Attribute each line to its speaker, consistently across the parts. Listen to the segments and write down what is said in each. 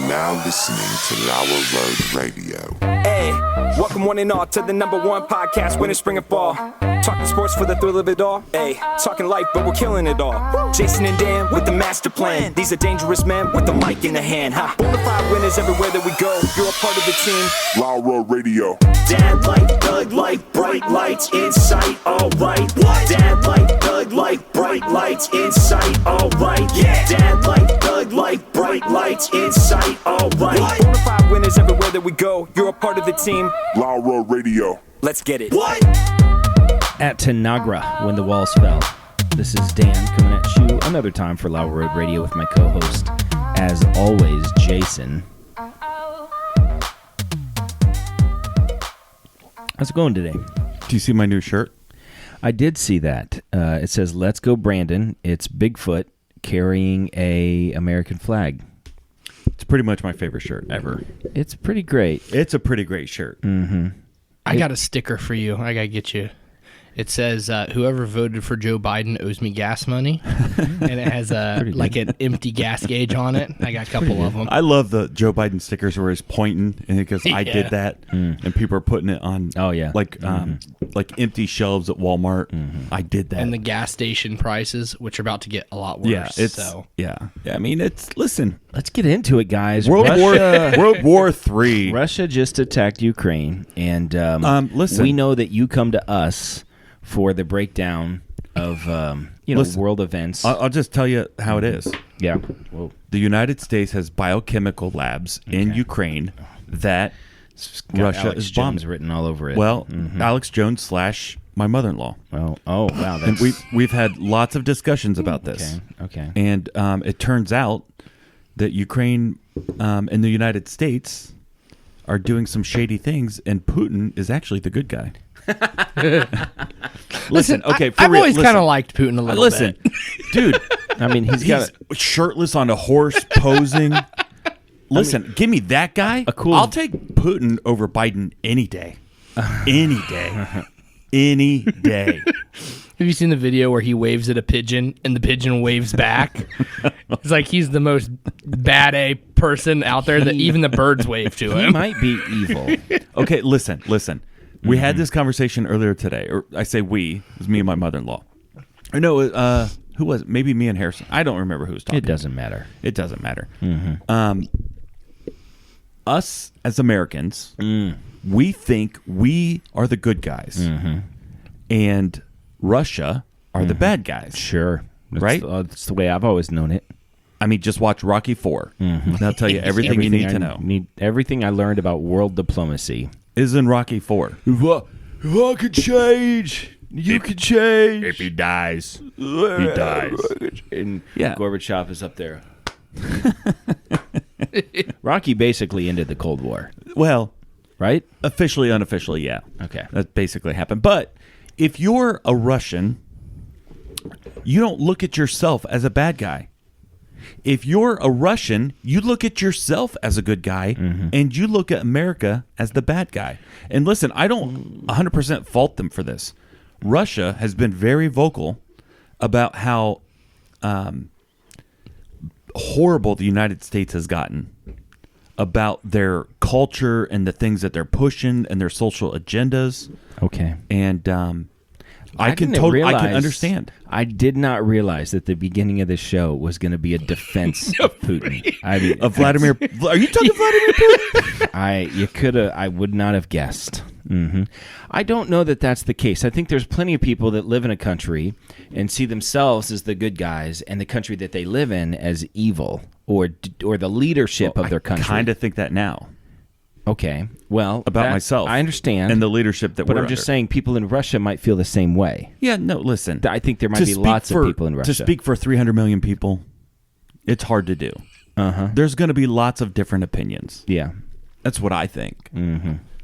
Speaker 1: are now listening to Lauer Road Radio.
Speaker 2: Hey, welcome one and all to the #1 podcast, winter, spring, and fall. Talking sports for the thrill of it all. Hey, talking life, but we're killing it all. Jason and Dan with the master plan. These are dangerous men with the mic in the hand. Ha. Bonafide winners everywhere that we go. You're a part of the team.
Speaker 1: Lauer Radio.
Speaker 2: Dad light, thug light, bright lights in sight. All right. What? Dad light, thug light, bright lights in sight. All right. Yeah. Dad light, thug light, bright lights in sight. All right. What? Bonafide winners everywhere that we go. You're a part of the team.
Speaker 1: Lauer Radio.
Speaker 2: Let's get it.
Speaker 3: What? At Tanagra, when the walls fell. This is Dan coming at you another time for Lauer Road Radio with my co-host, as always, Jason. How's it going today?
Speaker 4: Do you see my new shirt?
Speaker 3: I did see that. It says, "Let's go, Brandon." It's Bigfoot carrying a American flag.
Speaker 4: It's pretty much my favorite shirt ever.
Speaker 3: It's pretty great.
Speaker 4: It's a pretty great shirt.
Speaker 3: Mm-hmm.
Speaker 5: I got a sticker for you. I got to get you. It says, whoever voted for Joe Biden owes me gas money. And it has like an empty gas gauge on it. I got a couple of them.
Speaker 4: I love the Joe Biden stickers where he's pointing, and because I did that, and people are putting it on.
Speaker 3: Oh yeah,
Speaker 4: like empty shelves at Walmart. I did that,
Speaker 5: and the gas station prices, which are about to get a lot worse.
Speaker 4: Yeah, I mean, listen.
Speaker 3: Let's get into it, guys.
Speaker 4: World War III.
Speaker 3: Russia just attacked Ukraine, and
Speaker 4: listen,
Speaker 3: we know that you come to us for the breakdown of world events.
Speaker 4: I'll just tell you how it is.
Speaker 3: Yeah.
Speaker 4: Whoa. The United States has biochemical labs in Ukraine that Russia
Speaker 3: Alex
Speaker 4: is bombing.
Speaker 3: Jones written all over it.
Speaker 4: Well, Alex Jones / my mother-in-law.
Speaker 3: Oh wow.
Speaker 4: And we've had lots of discussions about this.
Speaker 3: Okay.
Speaker 4: And it turns out that Ukraine and the United States are doing some shady things, and Putin is actually the good guy.
Speaker 5: Listen,
Speaker 4: okay.
Speaker 5: I've always kind of liked Putin a little bit.
Speaker 4: Dude.
Speaker 3: I mean, he's
Speaker 4: shirtless on a horse posing. Listen, give me that guy. I'll take Putin over Biden any day. Any day. Any day.
Speaker 5: Have you seen the video where he waves at a pigeon and the pigeon waves back? It's like he's the most bad A person out there that even the birds wave to him.
Speaker 3: He might be evil.
Speaker 4: Okay, listen. We had this conversation earlier today, or I say we, it was me and my mother-in-law. Or no, who was it? Maybe me and Harrison. I don't remember who was talking.
Speaker 3: It doesn't matter.
Speaker 4: It doesn't matter.
Speaker 3: Mm-hmm.
Speaker 4: Us as Americans, we think we are the good guys, and Russia are the bad guys.
Speaker 3: Sure.
Speaker 4: Right?
Speaker 3: That's the way I've always known it.
Speaker 4: I mean, just watch Rocky IV. That'll tell you everything you need to know.
Speaker 3: Everything I learned about world diplomacy
Speaker 4: is in Rocky IV.
Speaker 3: If I could change, you could change.
Speaker 4: If he dies, he dies.
Speaker 3: And Gorbachev is up there. Rocky basically ended the Cold War.
Speaker 4: Well,
Speaker 3: right?
Speaker 4: Officially, unofficially, yeah.
Speaker 3: Okay.
Speaker 4: That basically happened. But if you're a Russian, you don't look at yourself as a bad guy. If you're a Russian, you look at yourself as a good guy, and you look at America as the bad guy. And listen, I don't 100% fault them for this. Russia has been very vocal about how horrible the United States has gotten about their culture and the things that they're pushing and their social agendas.
Speaker 3: Okay.
Speaker 4: And I can understand.
Speaker 3: I did not realize that the beginning of the show was going to be a defense of Putin. I mean,
Speaker 4: of Vladimir. Are you talking Vladimir Putin?
Speaker 3: I would not have guessed. I don't know that that's the case. I think there's plenty of people that live in a country and see themselves as the good guys and the country that they live in as evil or the leadership of their country.
Speaker 4: I kind of think that now.
Speaker 3: Okay, well,
Speaker 4: about myself,
Speaker 3: I understand,
Speaker 4: and the leadership that.
Speaker 3: But I'm just saying, people in Russia might feel the same way.
Speaker 4: Yeah, no, listen.
Speaker 3: I think there might be lots of people in Russia.
Speaker 4: To speak for 300 million people, it's hard to do. There's going to be lots of different opinions.
Speaker 3: Yeah,
Speaker 4: that's what I think.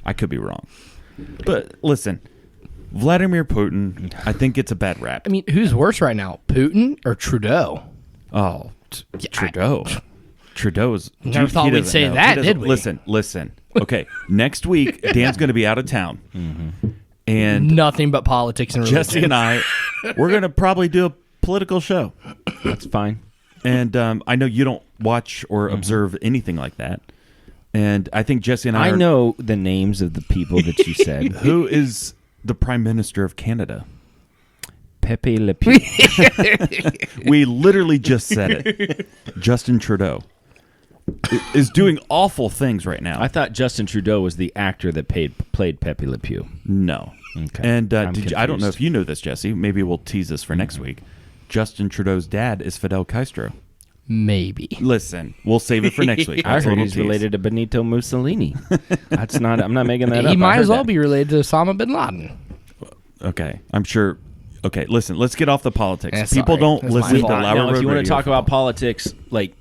Speaker 4: I could be wrong, but listen, Vladimir Putin, I think it's a bad rap.
Speaker 5: I mean, who's worse right now, Putin or Trudeau?
Speaker 4: Oh, Trudeau. Trudeau's.
Speaker 5: Never thought we'd say that, did we?
Speaker 4: Listen. Okay, next week Dan's going to be out of town, and
Speaker 5: nothing but politics and religion.
Speaker 4: Jesse and I, we're going to probably do a political show.
Speaker 3: That's fine.
Speaker 4: And I know you don't watch or observe anything like that. And I think Jesse and I
Speaker 3: know the names of the people that you said.
Speaker 4: Who is the Prime Minister of Canada?
Speaker 3: Pepe Le Pew.
Speaker 4: We literally just said it. Justin Trudeau is doing awful things right now.
Speaker 3: I thought Justin Trudeau was the actor that played Pepe Le Pew.
Speaker 4: No.
Speaker 3: Okay.
Speaker 4: And I don't know if you know this, Jesse. Maybe we'll tease this for next week. Justin Trudeau's dad is Fidel Castro.
Speaker 5: Maybe.
Speaker 4: Listen, we'll save it for next week.
Speaker 3: I heard he's related to Benito Mussolini. That's not. I'm not making that up.
Speaker 5: He might as well be related to Osama bin Laden.
Speaker 4: Okay, I'm sure. Okay, listen, let's get off the politics.
Speaker 5: Yeah,
Speaker 4: People
Speaker 5: sorry.
Speaker 4: don't
Speaker 5: That's
Speaker 4: listen
Speaker 5: my
Speaker 4: to
Speaker 5: fault.
Speaker 4: Lauer
Speaker 3: Now, if you want
Speaker 4: Radio
Speaker 3: to talk
Speaker 4: for-
Speaker 3: about politics, like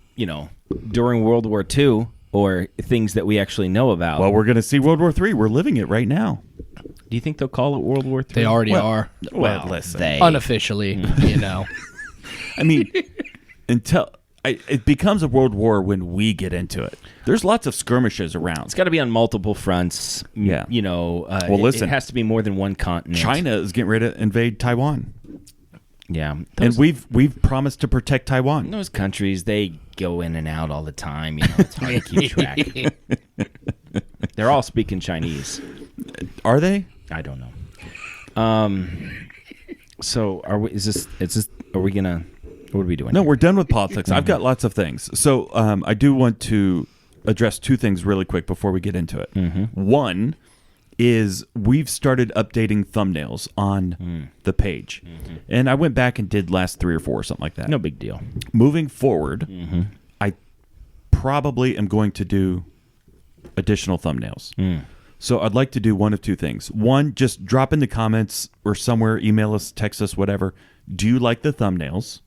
Speaker 3: during World War II or things that we actually know about.
Speaker 4: Well, we're going to see World War III. We're living it right now.
Speaker 3: Do you think they'll call it World War III?
Speaker 5: They already are.
Speaker 4: Well, listen.
Speaker 5: Unofficially,
Speaker 4: I mean, it becomes a world war when we get into it. There's lots of skirmishes around.
Speaker 3: It's got to be on multiple fronts.
Speaker 4: Yeah.
Speaker 3: Well,
Speaker 4: listen.
Speaker 3: It has to be more than one continent.
Speaker 4: China is getting ready to invade Taiwan.
Speaker 3: Yeah.
Speaker 4: And we've promised to protect Taiwan.
Speaker 3: Those countries, they go in and out all the time. It's hard to keep track. They're all speaking Chinese.
Speaker 4: Are they?
Speaker 3: I don't know. So are we? Are we gonna? What are we doing?
Speaker 4: No, we're done with politics. I've got lots of things. So I do want to address two things really quick before we get into it. One is we've started updating thumbnails on the page. And I went back and did last 3 or 4 or something like that.
Speaker 3: No big deal.
Speaker 4: Moving forward, I probably am going to do additional thumbnails. So I'd like to do one of two things. One, just drop in the comments or somewhere, email us, text us, whatever. Do you like the thumbnails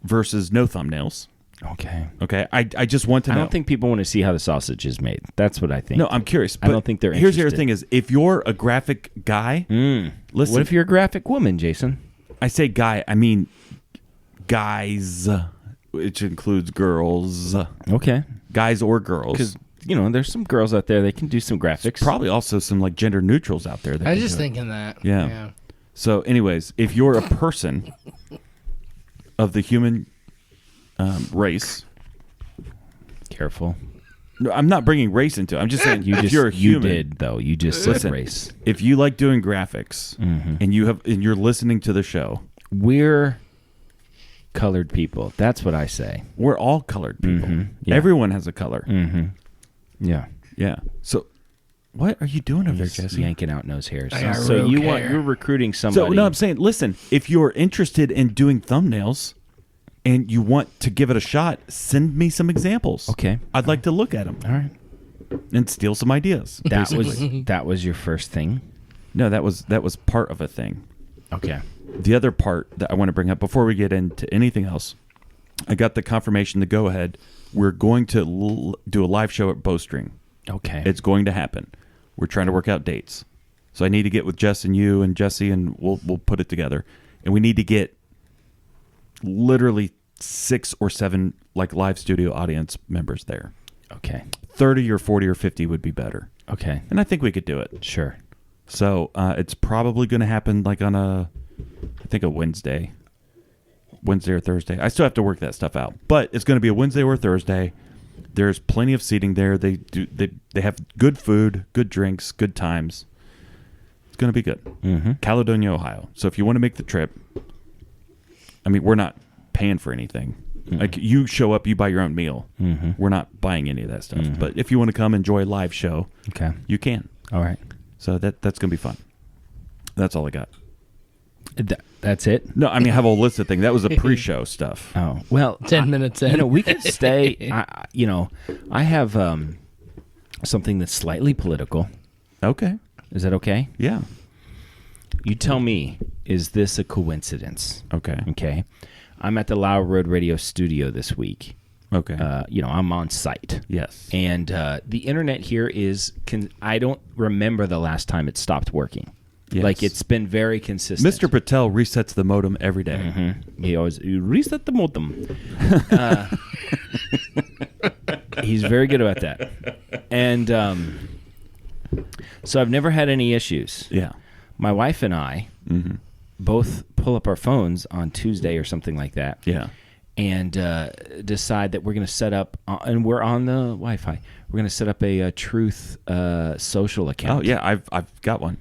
Speaker 4: versus no thumbnails?
Speaker 3: Okay.
Speaker 4: Okay, I just want to know.
Speaker 3: I don't think people want to see how the sausage is made. That's what I think.
Speaker 4: No, I'm curious.
Speaker 3: I don't think they're
Speaker 4: Here's the other
Speaker 3: interested.
Speaker 4: thing is, if you're a graphic guy, listen.
Speaker 3: What if you're a graphic woman, Jason?
Speaker 4: I say guy, I mean guys, which includes girls.
Speaker 3: Okay.
Speaker 4: Guys or girls.
Speaker 3: Because, there's some girls out there that can do some graphics.
Speaker 4: Probably also some like gender neutrals out there. That
Speaker 5: I was
Speaker 4: can
Speaker 5: just
Speaker 4: do it.
Speaker 5: thinking that.
Speaker 4: Yeah. So anyways, if you're a person of the human race.
Speaker 3: Careful.
Speaker 4: No, I'm not bringing race into it. I'm just saying if you're a human.
Speaker 3: You did, though. You just said
Speaker 4: Listen,
Speaker 3: race.
Speaker 4: If you like doing graphics and you're listening to the show.
Speaker 3: We're colored people. That's what I say.
Speaker 4: We're all colored people.
Speaker 3: Yeah.
Speaker 4: Everyone has a color.
Speaker 3: Yeah.
Speaker 4: Yeah. So what are you doing over there, Jesse?
Speaker 3: Yanking out nose hairs.
Speaker 5: I got
Speaker 3: So
Speaker 5: rogue
Speaker 3: you're
Speaker 5: hair.
Speaker 3: recruiting somebody.
Speaker 4: So no, I'm saying, listen, if you're interested in doing thumbnails and you want to give it a shot, send me some examples.
Speaker 3: Okay.
Speaker 4: I'd like to look at them
Speaker 3: All right.
Speaker 4: and steal some ideas.
Speaker 3: That was your first thing.
Speaker 4: No, that was part of a thing.
Speaker 3: Okay.
Speaker 4: The other part that I want to bring up before we get into anything else, I got the confirmation to go ahead. We're going to do a live show at Bowstring.
Speaker 3: Okay.
Speaker 4: It's going to happen. We're trying to work out dates. So I need to get with Jess and you and Jesse, and we'll put it together. And we need to get literally 6 or 7 like live studio audience members there.
Speaker 3: Okay.
Speaker 4: 30 or 40 or 50 would be better.
Speaker 3: Okay.
Speaker 4: And I think we could do it.
Speaker 3: Sure.
Speaker 4: So it's probably going to happen like on a Wednesday or Thursday. I still have to work that stuff out, but it's going to be a Wednesday or a Thursday. There's plenty of seating there. They have good food, good drinks, good times. It's going to be good. Caledonia, Ohio. So if you want to make the trip, I mean, we're not paying for anything. Like you show up, you buy your own meal. We're not buying any of that stuff. But if you want to come enjoy a live show,
Speaker 3: Okay.
Speaker 4: you can.
Speaker 3: All right.
Speaker 4: So that's going to be fun. That's all I got.
Speaker 3: That's it?
Speaker 4: No, I mean, I have a whole list of things. That was a pre-show stuff.
Speaker 3: Oh, well.
Speaker 5: 10 minutes in.
Speaker 3: We could stay. I have something that's slightly political.
Speaker 4: Okay.
Speaker 3: Is that okay?
Speaker 4: Yeah.
Speaker 3: You tell me, is this a coincidence?
Speaker 4: Okay.
Speaker 3: Okay. I'm at the LauerRoadRadio studio this week.
Speaker 4: Okay.
Speaker 3: I'm on site.
Speaker 4: Yes.
Speaker 3: And the internet here I don't remember the last time it stopped working.
Speaker 4: Yes.
Speaker 3: Like, it's been very consistent.
Speaker 4: Mr. Patel resets the modem every day.
Speaker 3: He always reset the modem. He's very good about that. And so I've never had any issues.
Speaker 4: Yeah.
Speaker 3: My wife and I both pull up our phones on Tuesday or something like that.
Speaker 4: Yeah.
Speaker 3: and decide that we're going to set up, and we're on the Wi-Fi. We're going to set up a Truth social account.
Speaker 4: Oh yeah, I've got one.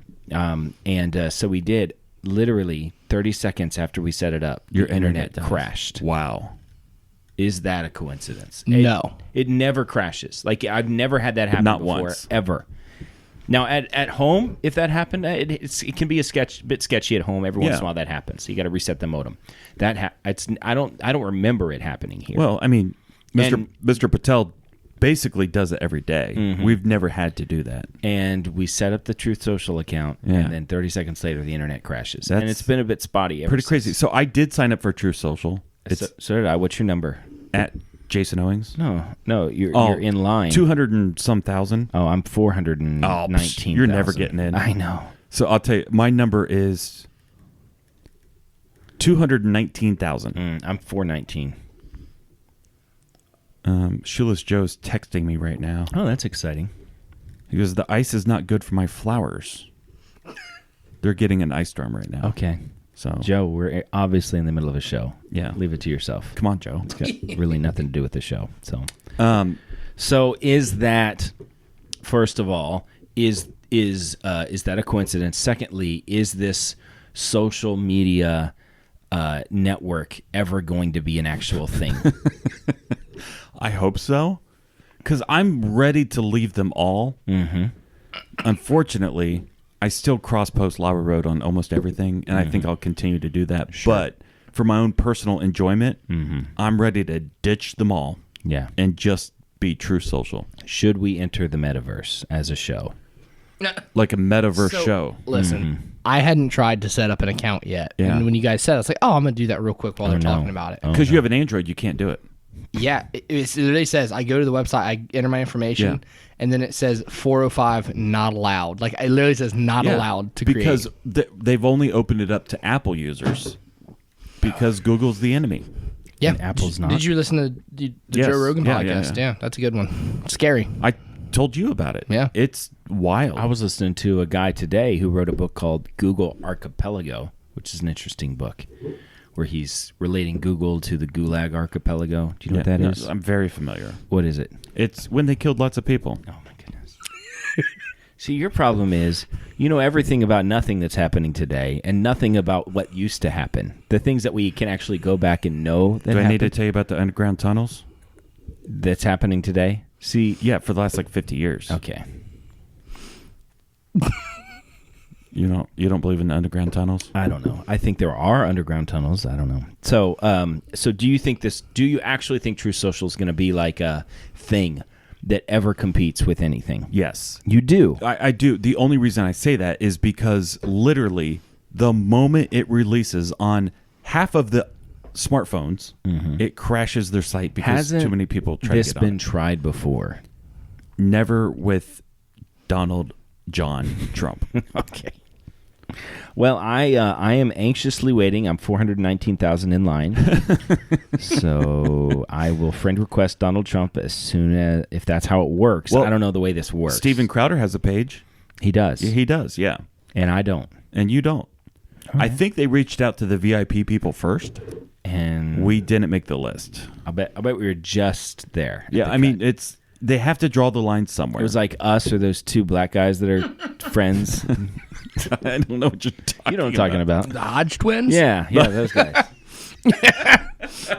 Speaker 3: So we did. Literally 30 seconds after we set it up, your internet crashed.
Speaker 4: Wow.
Speaker 3: Is that a coincidence?
Speaker 5: No.
Speaker 3: It never crashes. Like, I've never had that happen
Speaker 4: Not
Speaker 3: before,
Speaker 4: once.
Speaker 3: ever. Now, at home, if that happened, it can be bit sketchy at home. Every once in a while that happens. So you got to reset the modem. I don't remember it happening here.
Speaker 4: Well, I mean, Mr. Patel basically does it every day.
Speaker 3: Mm-hmm.
Speaker 4: We've never had to do that.
Speaker 3: And we set up the Truth Social account, and then 30 seconds later, the internet crashes. And it's been a bit spotty.
Speaker 4: Pretty crazy. So I did sign up for Truth Social.
Speaker 3: So did I. What's your number?
Speaker 4: At Jason Owings.
Speaker 3: No, you're in line.
Speaker 4: 200 and some thousand.
Speaker 3: Oh, I'm 419.
Speaker 4: You're never getting in.
Speaker 3: I know.
Speaker 4: So I'll tell you, my number is 219,000.
Speaker 3: I'm 419.
Speaker 4: Shoeless Joe's texting me right now.
Speaker 3: Oh, that's exciting.
Speaker 4: He goes, the ice is not good for my flowers. They're getting an ice storm right now.
Speaker 3: Okay.
Speaker 4: So
Speaker 3: Joe, we're obviously in the middle of a show.
Speaker 4: Yeah.
Speaker 3: Leave it to yourself.
Speaker 4: Come on, Joe.
Speaker 3: It's got really nothing to do with the show. So is that, first of all, is that a coincidence? Secondly, is this social media network ever going to be an actual thing?
Speaker 4: I hope so, because I'm ready to leave them all. Mm-hmm. Unfortunately, I still cross-post Lauer Road on almost everything, and I think I'll continue to do that. Sure. But for my own personal enjoyment, I'm ready to ditch them all.
Speaker 3: Yeah.
Speaker 4: And just be True Social.
Speaker 3: Should we enter the metaverse as a show?
Speaker 4: Like a metaverse show.
Speaker 5: Listen, I hadn't tried to set up an account yet.
Speaker 4: Yeah.
Speaker 5: And when you guys said it, I was like, oh, I'm going to do that real quick while they're talking about it.
Speaker 4: Because you have an Android, you can't do it.
Speaker 5: Yeah, it literally says I go to the website, I enter my information, and then it says 405 not allowed. Like it literally says not allowed to create.
Speaker 4: Because they've only opened it up to Apple users because Google's the enemy.
Speaker 5: Yeah,
Speaker 3: and Apple's not.
Speaker 5: Did you listen to the
Speaker 4: Yes.
Speaker 5: Joe Rogan
Speaker 4: Yeah,
Speaker 5: podcast?
Speaker 4: yeah.
Speaker 5: Yeah, that's a good one. Scary.
Speaker 4: I told you about it.
Speaker 5: Yeah.
Speaker 4: It's wild.
Speaker 3: I was listening to a guy today who wrote a book called Google Archipelago, which is an interesting book, where he's relating Google to the Gulag Archipelago. Do you know what that is?
Speaker 4: I'm very familiar.
Speaker 3: What is it?
Speaker 4: It's when they killed lots of people.
Speaker 3: Oh, my goodness. See, your problem is you know everything about nothing that's happening today and nothing about what used to happen. The things that we can actually go back and know that
Speaker 4: Do I
Speaker 3: happened,
Speaker 4: need to tell you about the underground tunnels?
Speaker 3: that's happening today. See,
Speaker 4: Yeah, for the last 50 years.
Speaker 3: okay.
Speaker 4: You don't believe in the underground tunnels?
Speaker 3: I don't know. I think there are underground tunnels. I don't know. So do you actually think True Social is going to be like a thing that ever competes with anything?
Speaker 4: Yes.
Speaker 3: You do.
Speaker 4: I do. The only reason I say that is because literally the moment it releases on half of the smartphones, it crashes their site because too many people try to
Speaker 3: this
Speaker 4: get on.
Speaker 3: been tried before?
Speaker 4: Never with Donald John Trump.
Speaker 3: Okay. Well, I am anxiously waiting. I'm 419,000 in line, so I will friend request Donald Trump as soon as if that's how it works.
Speaker 4: Well,
Speaker 3: I don't know the way this works.
Speaker 4: Steven Crowder has a page.
Speaker 3: He does.
Speaker 4: He does, yeah.
Speaker 3: And I don't.
Speaker 4: And you don't. I think they reached out to the VIP people first.
Speaker 3: And
Speaker 4: We didn't make the list.
Speaker 3: I bet we were just there.
Speaker 4: Yeah, I mean, they have to draw the line somewhere.
Speaker 3: It was like us or those two black guys that are friends.
Speaker 4: I don't know what you're talking
Speaker 3: You know what I'm talking about.
Speaker 5: The Hodge Twins?
Speaker 3: Yeah, those guys.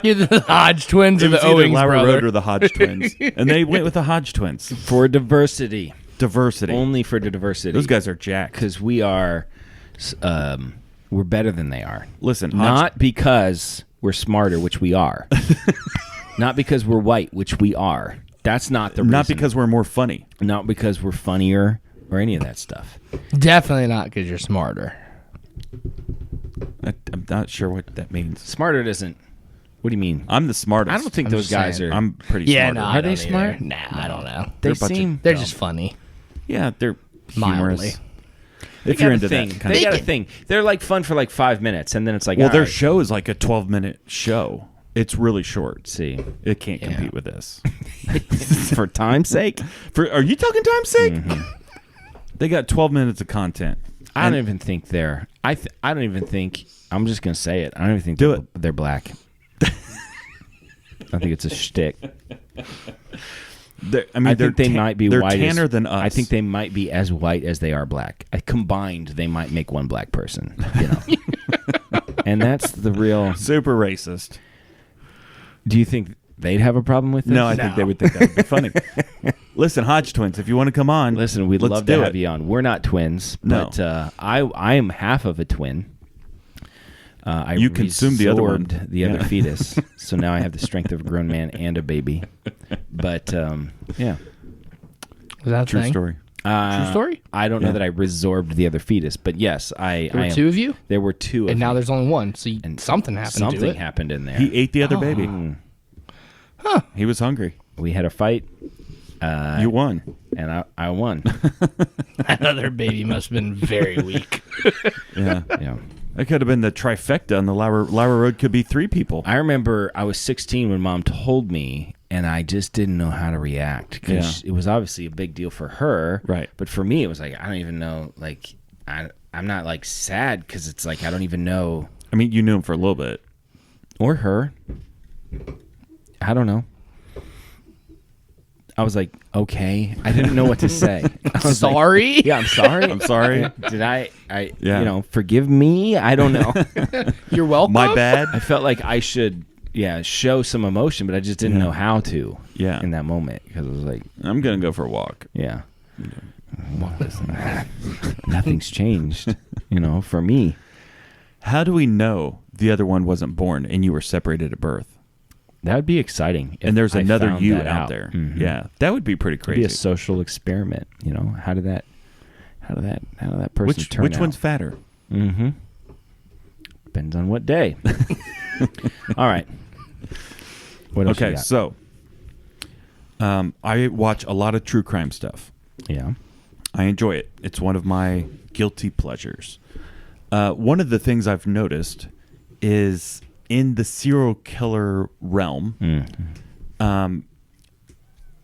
Speaker 5: You're the Hodge Twins
Speaker 4: It
Speaker 5: or
Speaker 4: was
Speaker 5: the
Speaker 4: either
Speaker 5: Owings
Speaker 4: Lauer
Speaker 5: brother.
Speaker 4: Road or the Hodge Twins. And they went with the Hodge Twins.
Speaker 3: For diversity.
Speaker 4: Diversity.
Speaker 3: Only for the diversity.
Speaker 4: Those guys are jacked.
Speaker 3: Because we are, we're better than they are.
Speaker 4: Listen,
Speaker 3: Not because we're smarter, which we are. Not because we're white, which we are. That's not the reason.
Speaker 4: Not because we're more funny.
Speaker 3: Not because we're funnier or any of that stuff.
Speaker 5: Definitely not because you're smarter.
Speaker 4: I'm not sure what that means.
Speaker 3: Smarter doesn't. What do you mean?
Speaker 4: I'm the smartest.
Speaker 3: I don't think
Speaker 5: I'm
Speaker 3: those
Speaker 5: just
Speaker 3: guys
Speaker 5: saying.
Speaker 3: are.
Speaker 4: I'm pretty
Speaker 5: Yeah,
Speaker 4: smart.
Speaker 5: no,
Speaker 3: Are
Speaker 5: I
Speaker 3: they
Speaker 5: don't
Speaker 3: smart?
Speaker 5: either. Nah, I don't know.
Speaker 3: They
Speaker 4: They're a bunch of-
Speaker 3: seem.
Speaker 5: They're just funny.
Speaker 4: Yeah, they're
Speaker 5: Mildly.
Speaker 4: humorous. If you're into
Speaker 3: thing.
Speaker 4: that kind
Speaker 3: They
Speaker 4: of
Speaker 3: got a thing. They're like fun for like 5 minutes, and then it's like,
Speaker 4: Well,
Speaker 3: all
Speaker 4: their
Speaker 3: right,
Speaker 4: show is like a 12-minute show. It's really short.
Speaker 3: see.
Speaker 4: It can't compete with this.
Speaker 3: For time's sake,
Speaker 4: Are you talking time's sake? They got 12 minutes of content.
Speaker 3: I don't even think they're. I don't even think. I'm just gonna say it. I don't even think
Speaker 4: Do
Speaker 3: they're black. I think it's a shtick.
Speaker 4: I
Speaker 3: think they might be
Speaker 4: they're
Speaker 3: white
Speaker 4: tanner than us.
Speaker 3: I think they might be as white as they are black. Combined, they might make one black person. You know, and that's the real.
Speaker 4: Super racist.
Speaker 3: Do you think they'd have a problem with this?
Speaker 4: No, I think they would think that would be funny. Listen, Hodge Twins, if you want to come on,
Speaker 3: Listen, we'd love to have you on. We're not twins,
Speaker 4: No.
Speaker 3: but I am half of a twin.
Speaker 4: You consumed the other one.
Speaker 3: The other fetus, so now I have the strength of a grown man and a baby. But yeah,
Speaker 5: Was that a
Speaker 4: True
Speaker 5: thing?
Speaker 4: story.
Speaker 5: True story?
Speaker 3: I don't know that I resorbed the other fetus, but yes,
Speaker 5: There were two of you?
Speaker 3: There were two,
Speaker 5: And now
Speaker 3: me.
Speaker 5: there's only one, so
Speaker 3: And
Speaker 5: something happened to
Speaker 3: Something
Speaker 5: it.
Speaker 3: happened in there.
Speaker 4: He ate the other baby.
Speaker 3: Mm.
Speaker 4: He was hungry.
Speaker 3: We had a fight.
Speaker 4: You won.
Speaker 3: And I won.
Speaker 5: That other baby must have been very weak.
Speaker 4: Yeah.
Speaker 3: Yeah.
Speaker 4: That could have been the trifecta on the Lauer Road. Could be 3 people.
Speaker 3: I remember I was 16 when Mom told me, and I just didn't know how to react because it was obviously a big deal for her.
Speaker 4: Right.
Speaker 3: But for me, it was like, I don't even know. Like, I'm not like sad because it's like I don't even know.
Speaker 4: I mean, you knew him for a little bit.
Speaker 3: Or her. I don't know. I was like, okay. I didn't know what to say. I was like,
Speaker 5: Sorry?
Speaker 3: yeah, I'm sorry.
Speaker 4: I'm sorry.
Speaker 3: Did I
Speaker 4: Yeah.
Speaker 3: forgive me? I don't know.
Speaker 5: You're welcome.
Speaker 4: My bad.
Speaker 3: I felt like I should, show some emotion, but I just didn't know how to.
Speaker 4: Yeah.
Speaker 3: In that moment, because I was like,
Speaker 4: I'm going to go for a walk.
Speaker 3: yeah. Listen, nothing's changed, for me.
Speaker 4: How do we know the other one wasn't born and you were separated at birth?
Speaker 3: That would be exciting.
Speaker 4: And there's
Speaker 3: if I
Speaker 4: another
Speaker 3: found
Speaker 4: you
Speaker 3: that
Speaker 4: out there.
Speaker 3: Mhm.
Speaker 4: Yeah. That would be pretty
Speaker 3: It'd
Speaker 4: crazy.
Speaker 3: be a social experiment. How did that person
Speaker 4: Which
Speaker 3: turn out?
Speaker 4: one's fatter?
Speaker 3: Mm-hmm. Depends on what day. All right. What else you
Speaker 4: Okay,
Speaker 3: got?
Speaker 4: so I watch a lot of true crime stuff.
Speaker 3: Yeah.
Speaker 4: I enjoy it. It's one of my guilty pleasures. One of the things I've noticed is in the serial killer realm,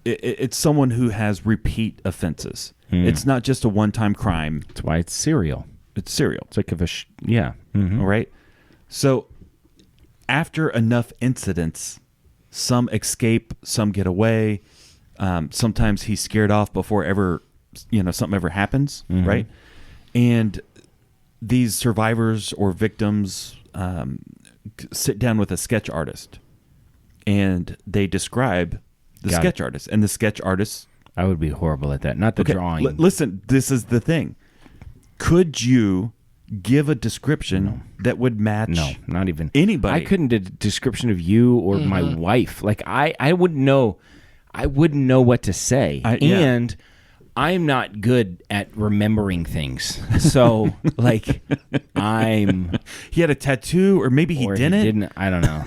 Speaker 4: it's someone who has repeat offenses. It's not just a one-time crime.
Speaker 3: That's why it's serial.
Speaker 4: It's serial.
Speaker 3: It's like yeah. Mhm.
Speaker 4: All right. So after enough incidents, some escape, some get away. Sometimes he's scared off before something ever happens.
Speaker 3: Mhm.
Speaker 4: Right. And these survivors or victims sit down with a sketch artist and they describe the
Speaker 3: Got
Speaker 4: sketch
Speaker 3: it.
Speaker 4: artist, and the sketch artist.
Speaker 3: I would be horrible at that. Not the drawing.
Speaker 4: Listen, this is the thing. Could you give a description that would match?
Speaker 3: No, not even
Speaker 4: anybody.
Speaker 3: I couldn't do a description of you or my wife. Like I wouldn't know. I wouldn't know what to say.
Speaker 4: Yeah.
Speaker 3: And I'm not good at remembering things. So like
Speaker 4: He had a tattoo, or maybe he didn't.
Speaker 3: I don't know.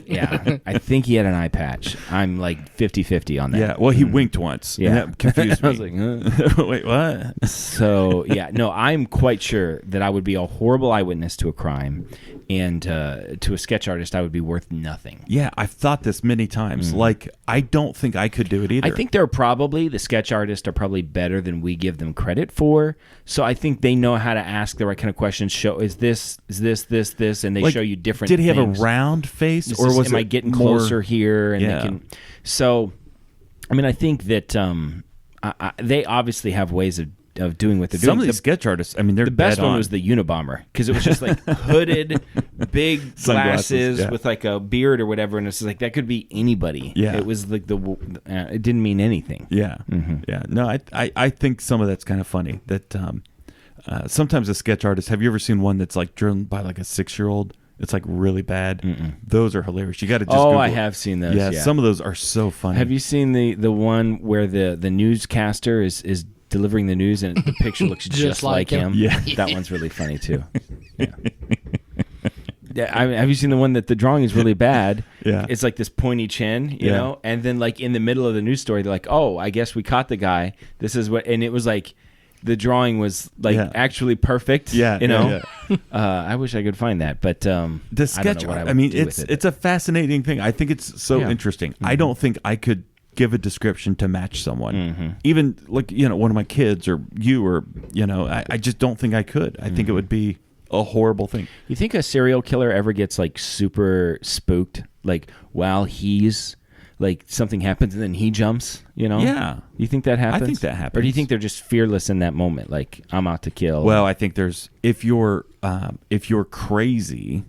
Speaker 3: Yeah. I think he had an eye patch. I'm like 50-50 on that.
Speaker 4: Yeah. Well, he winked once.
Speaker 3: Yeah.
Speaker 4: And that confused me.
Speaker 3: I was like,
Speaker 4: Wait, what?
Speaker 3: So yeah, no, I'm quite sure that I would be a horrible eyewitness to a crime, and to a sketch artist, I would be worth nothing.
Speaker 4: Yeah, I've thought this many times. Like, I don't think I could do it either.
Speaker 3: I think the sketch artists are probably better than we give them credit for. So I think they know how to ask the right kind of questions. Show is this, and they show you different.
Speaker 4: Did he have
Speaker 3: things.
Speaker 4: a round face,
Speaker 3: Is
Speaker 4: or
Speaker 3: this-
Speaker 4: was
Speaker 3: am I
Speaker 4: it
Speaker 3: getting
Speaker 4: more-
Speaker 3: closer here? And
Speaker 4: Yeah.
Speaker 3: they can. So, I mean, I think that they obviously have ways of doing what they're
Speaker 4: Some
Speaker 3: doing.
Speaker 4: of these sketch artists, I mean, they're
Speaker 3: The best
Speaker 4: dead
Speaker 3: one
Speaker 4: on.
Speaker 3: was the Unabomber because it was just like hooded, big
Speaker 4: Sunglasses,
Speaker 3: glasses
Speaker 4: yeah.
Speaker 3: with like a beard or whatever, and it's like that could be anybody.
Speaker 4: Yeah.
Speaker 3: It was like it didn't mean anything.
Speaker 4: Yeah, yeah. No, I think some of that's kind of funny. That sometimes a sketch artist. Have you ever seen one that's like drawn by like a 6-year-old? It's like really bad. Those are hilarious. You got to just.
Speaker 3: Oh,
Speaker 4: Google
Speaker 3: I
Speaker 4: it.
Speaker 3: have seen those.
Speaker 4: Yeah,
Speaker 3: Yeah,
Speaker 4: some of those are so funny.
Speaker 3: Have you seen the one where the newscaster is delivering the news and the picture looks just like him?
Speaker 4: Yeah.
Speaker 3: That one's really funny too. Yeah. Have you seen the one that the drawing is really bad?
Speaker 4: Yeah.
Speaker 3: It's like this pointy chin, you know, and then like in the middle of the news story, they're like, "Oh, I guess we caught the guy. This is what," and it was like the drawing was like actually perfect.
Speaker 4: Yeah,
Speaker 3: you know.
Speaker 4: yeah.
Speaker 3: I wish I could find that, but
Speaker 4: The sketch
Speaker 3: I don't know what
Speaker 4: art.
Speaker 3: I
Speaker 4: I mean,
Speaker 3: would do with
Speaker 4: it's a fascinating thing. I think it's so
Speaker 3: Yeah.
Speaker 4: interesting. I don't think I could give a description to match someone.
Speaker 3: Mm-hmm.
Speaker 4: Even like one of my kids or you or I just don't think I could. I think it would be a horrible thing.
Speaker 3: You think a serial killer ever gets like super spooked, like while he's like something happens and then he jumps? You know?
Speaker 4: Yeah.
Speaker 3: You think that happens?
Speaker 4: I think that happens.
Speaker 3: Or do you think they're just fearless in that moment? Like, I'm out to kill.
Speaker 4: Well, I think there's if you're crazy.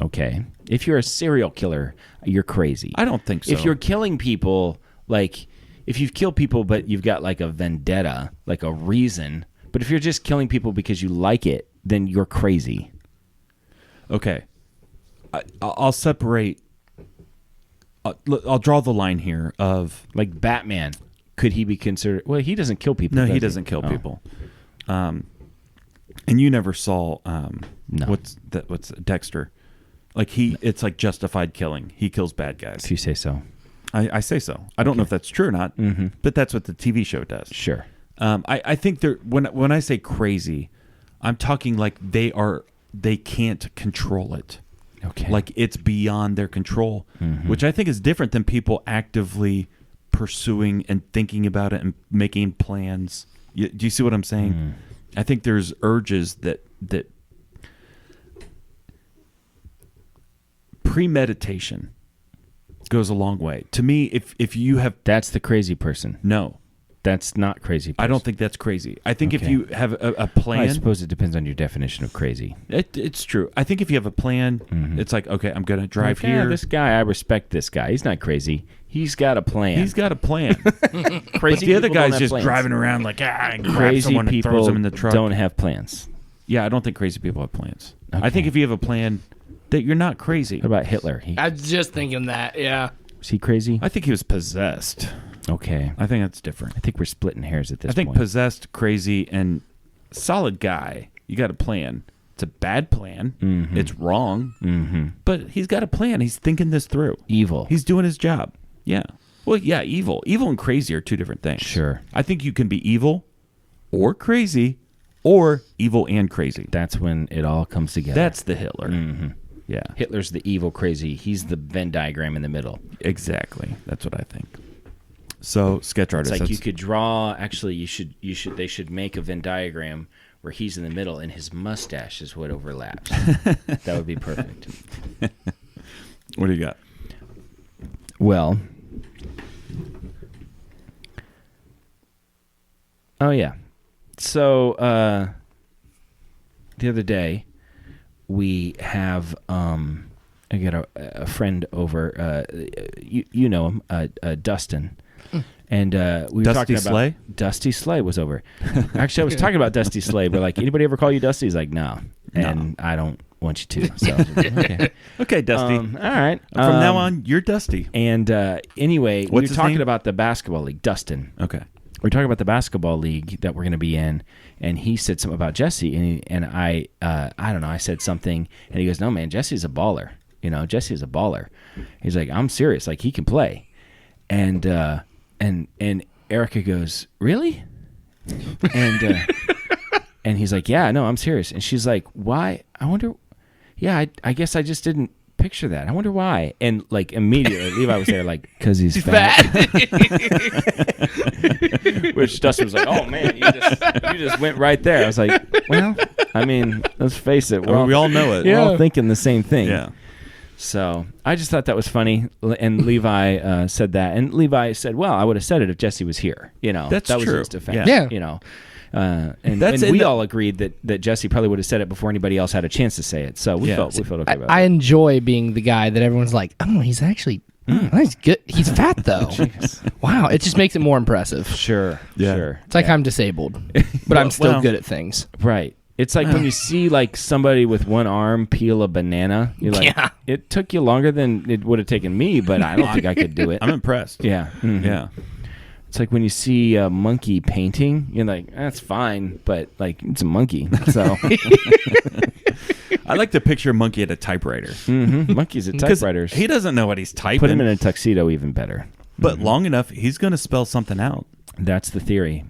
Speaker 3: Okay. If you're a serial killer, you're crazy.
Speaker 4: I don't think so.
Speaker 3: If you're killing people, like if you've killed people but you've got like a vendetta, like a reason, but if you're just killing people because you like it, then you're crazy.
Speaker 4: Okay. I'll separate. I'll draw the line here of
Speaker 3: like Batman. Could he be considered? Well, he doesn't kill people.
Speaker 4: No,
Speaker 3: does
Speaker 4: he doesn't kill people. And you never saw
Speaker 3: No.
Speaker 4: what's Dexter? Like it's like justified killing. He kills bad guys.
Speaker 3: If you say so.
Speaker 4: I say so. I don't know if that's true or not, but that's what the TV show does.
Speaker 3: Sure.
Speaker 4: I think when I say crazy, I'm talking like they can't control it.
Speaker 3: Okay.
Speaker 4: Like it's beyond their control, which I think is different than people actively pursuing and thinking about it and making plans. Do you see what I'm saying? I think there's urges that premeditation goes a long way. To me, if you have
Speaker 3: That's the crazy person.
Speaker 4: no,
Speaker 3: That's not crazy person.
Speaker 4: I don't think that's crazy. I think if
Speaker 3: Okay.
Speaker 4: you have a plan,
Speaker 3: I suppose it depends on your definition of crazy.
Speaker 4: it's true. I think if you have a plan, it's like, okay, I'm going to drive
Speaker 3: Like, yeah,
Speaker 4: here.
Speaker 3: this guy, I respect this guy. He's not crazy. He's got a plan.
Speaker 4: He's got a plan.
Speaker 3: crazy.
Speaker 4: But the other
Speaker 3: people don't
Speaker 4: guy's
Speaker 3: have
Speaker 4: just
Speaker 3: plans.
Speaker 4: driving around like, and grabs
Speaker 3: Crazy
Speaker 4: someone and
Speaker 3: people
Speaker 4: throws them in the truck.
Speaker 3: don't have plans.
Speaker 4: Yeah, I don't think crazy people have plans.
Speaker 3: Okay.
Speaker 4: I think if you have a plan, that you're not crazy.
Speaker 3: What about Hitler?
Speaker 5: I was just thinking that. Yeah.
Speaker 3: Was he crazy?
Speaker 4: I think he was possessed.
Speaker 3: Okay.
Speaker 4: I think that's different.
Speaker 3: I think we're splitting hairs at this
Speaker 4: I think
Speaker 3: point.
Speaker 4: possessed, crazy, and solid guy. You got a plan. It's a bad plan. It's wrong. But he's got a plan. He's thinking this through.
Speaker 3: Evil.
Speaker 4: He's doing his job. Yeah. Well, yeah, evil. Evil and crazy are two different things.
Speaker 3: Sure.
Speaker 4: I think you can be evil or crazy or evil and crazy.
Speaker 3: That's when it all comes together.
Speaker 4: That's the Hitler. Yeah.
Speaker 3: Hitler's the evil crazy. He's the Venn diagram in the middle.
Speaker 4: Exactly. That's what I think. So, sketch artist.
Speaker 3: It's like
Speaker 4: that's-
Speaker 3: you could draw. Actually, they should make a Venn diagram where he's in the middle and his mustache is what overlaps. That would be perfect.
Speaker 4: What do you got?
Speaker 3: Well, oh yeah. So the other day we have I got a friend over. You know him, Dustin. And we were
Speaker 4: Dusty
Speaker 3: talking about
Speaker 4: Slay?
Speaker 3: Dusty Slay was over. Actually, I was talking about Dusty Slay, but like, anybody ever call you Dusty? He's like, no, and I don't want you to. So, okay,
Speaker 4: Okay, Dusty.
Speaker 3: all right.
Speaker 4: From now on, you're Dusty.
Speaker 3: And anyway,
Speaker 4: What's
Speaker 3: we were
Speaker 4: his
Speaker 3: talking
Speaker 4: name?
Speaker 3: about the basketball league, Dustin.
Speaker 4: Okay.
Speaker 3: We're talking about the basketball league that we're going to be in, and he said something about Jesse, and I don't know. I said something, and he goes, "No, man, Jesse's a baller. You know, Jesse's a baller." He's like, "I'm serious. Like, he can play." And Erica goes, "Really?" And he's like, "Yeah, no, I'm serious." And she's like, "Why?" I wonder. Yeah, I guess I just didn't picture that. I wonder why. And like immediately, Levi was there, like, because he's fat. Which Dustin was like, "Oh man, you just went right there." I was like, "Well, I mean, let's face it,
Speaker 4: We all know it.
Speaker 3: We're all thinking the same thing."
Speaker 4: Yeah.
Speaker 3: So I just thought that was funny, and Levi said that, and Levi said, "Well, I would have said it if Jesse was here." You know,
Speaker 4: That's
Speaker 3: that was
Speaker 4: true.
Speaker 3: his defense.
Speaker 5: Yeah.
Speaker 3: You know, and
Speaker 4: That's
Speaker 3: we
Speaker 4: in the-
Speaker 3: all agreed that Jesse probably would have said it before anybody else had a chance to say it. So we
Speaker 4: Yeah.
Speaker 3: felt okay about
Speaker 5: I
Speaker 3: it.
Speaker 5: enjoy being the guy that everyone's like, oh, he's actually, he's good. He's fat though. Wow, it just makes it more impressive.
Speaker 3: Sure,
Speaker 4: Yeah.
Speaker 3: sure.
Speaker 5: It's like I'm disabled, but I'm still good at things.
Speaker 3: Right. It's like when you see like somebody with one arm peel a banana. You're like,
Speaker 5: Yeah.
Speaker 3: it took you longer than it would have taken me, but I don't think I could do it.
Speaker 4: I'm impressed.
Speaker 3: Yeah. Mhm.
Speaker 4: Yeah.
Speaker 3: It's like when you see a monkey painting, you're like, that's fine, but like it's a monkey. So
Speaker 4: I like to picture a monkey at a typewriter.
Speaker 3: monkeys at
Speaker 4: 'Cause
Speaker 3: typewriters.
Speaker 4: He doesn't know what he's typing.
Speaker 3: Put him in a tuxedo, even better.
Speaker 4: but long enough, he's going to spell something out.
Speaker 3: That's the theory.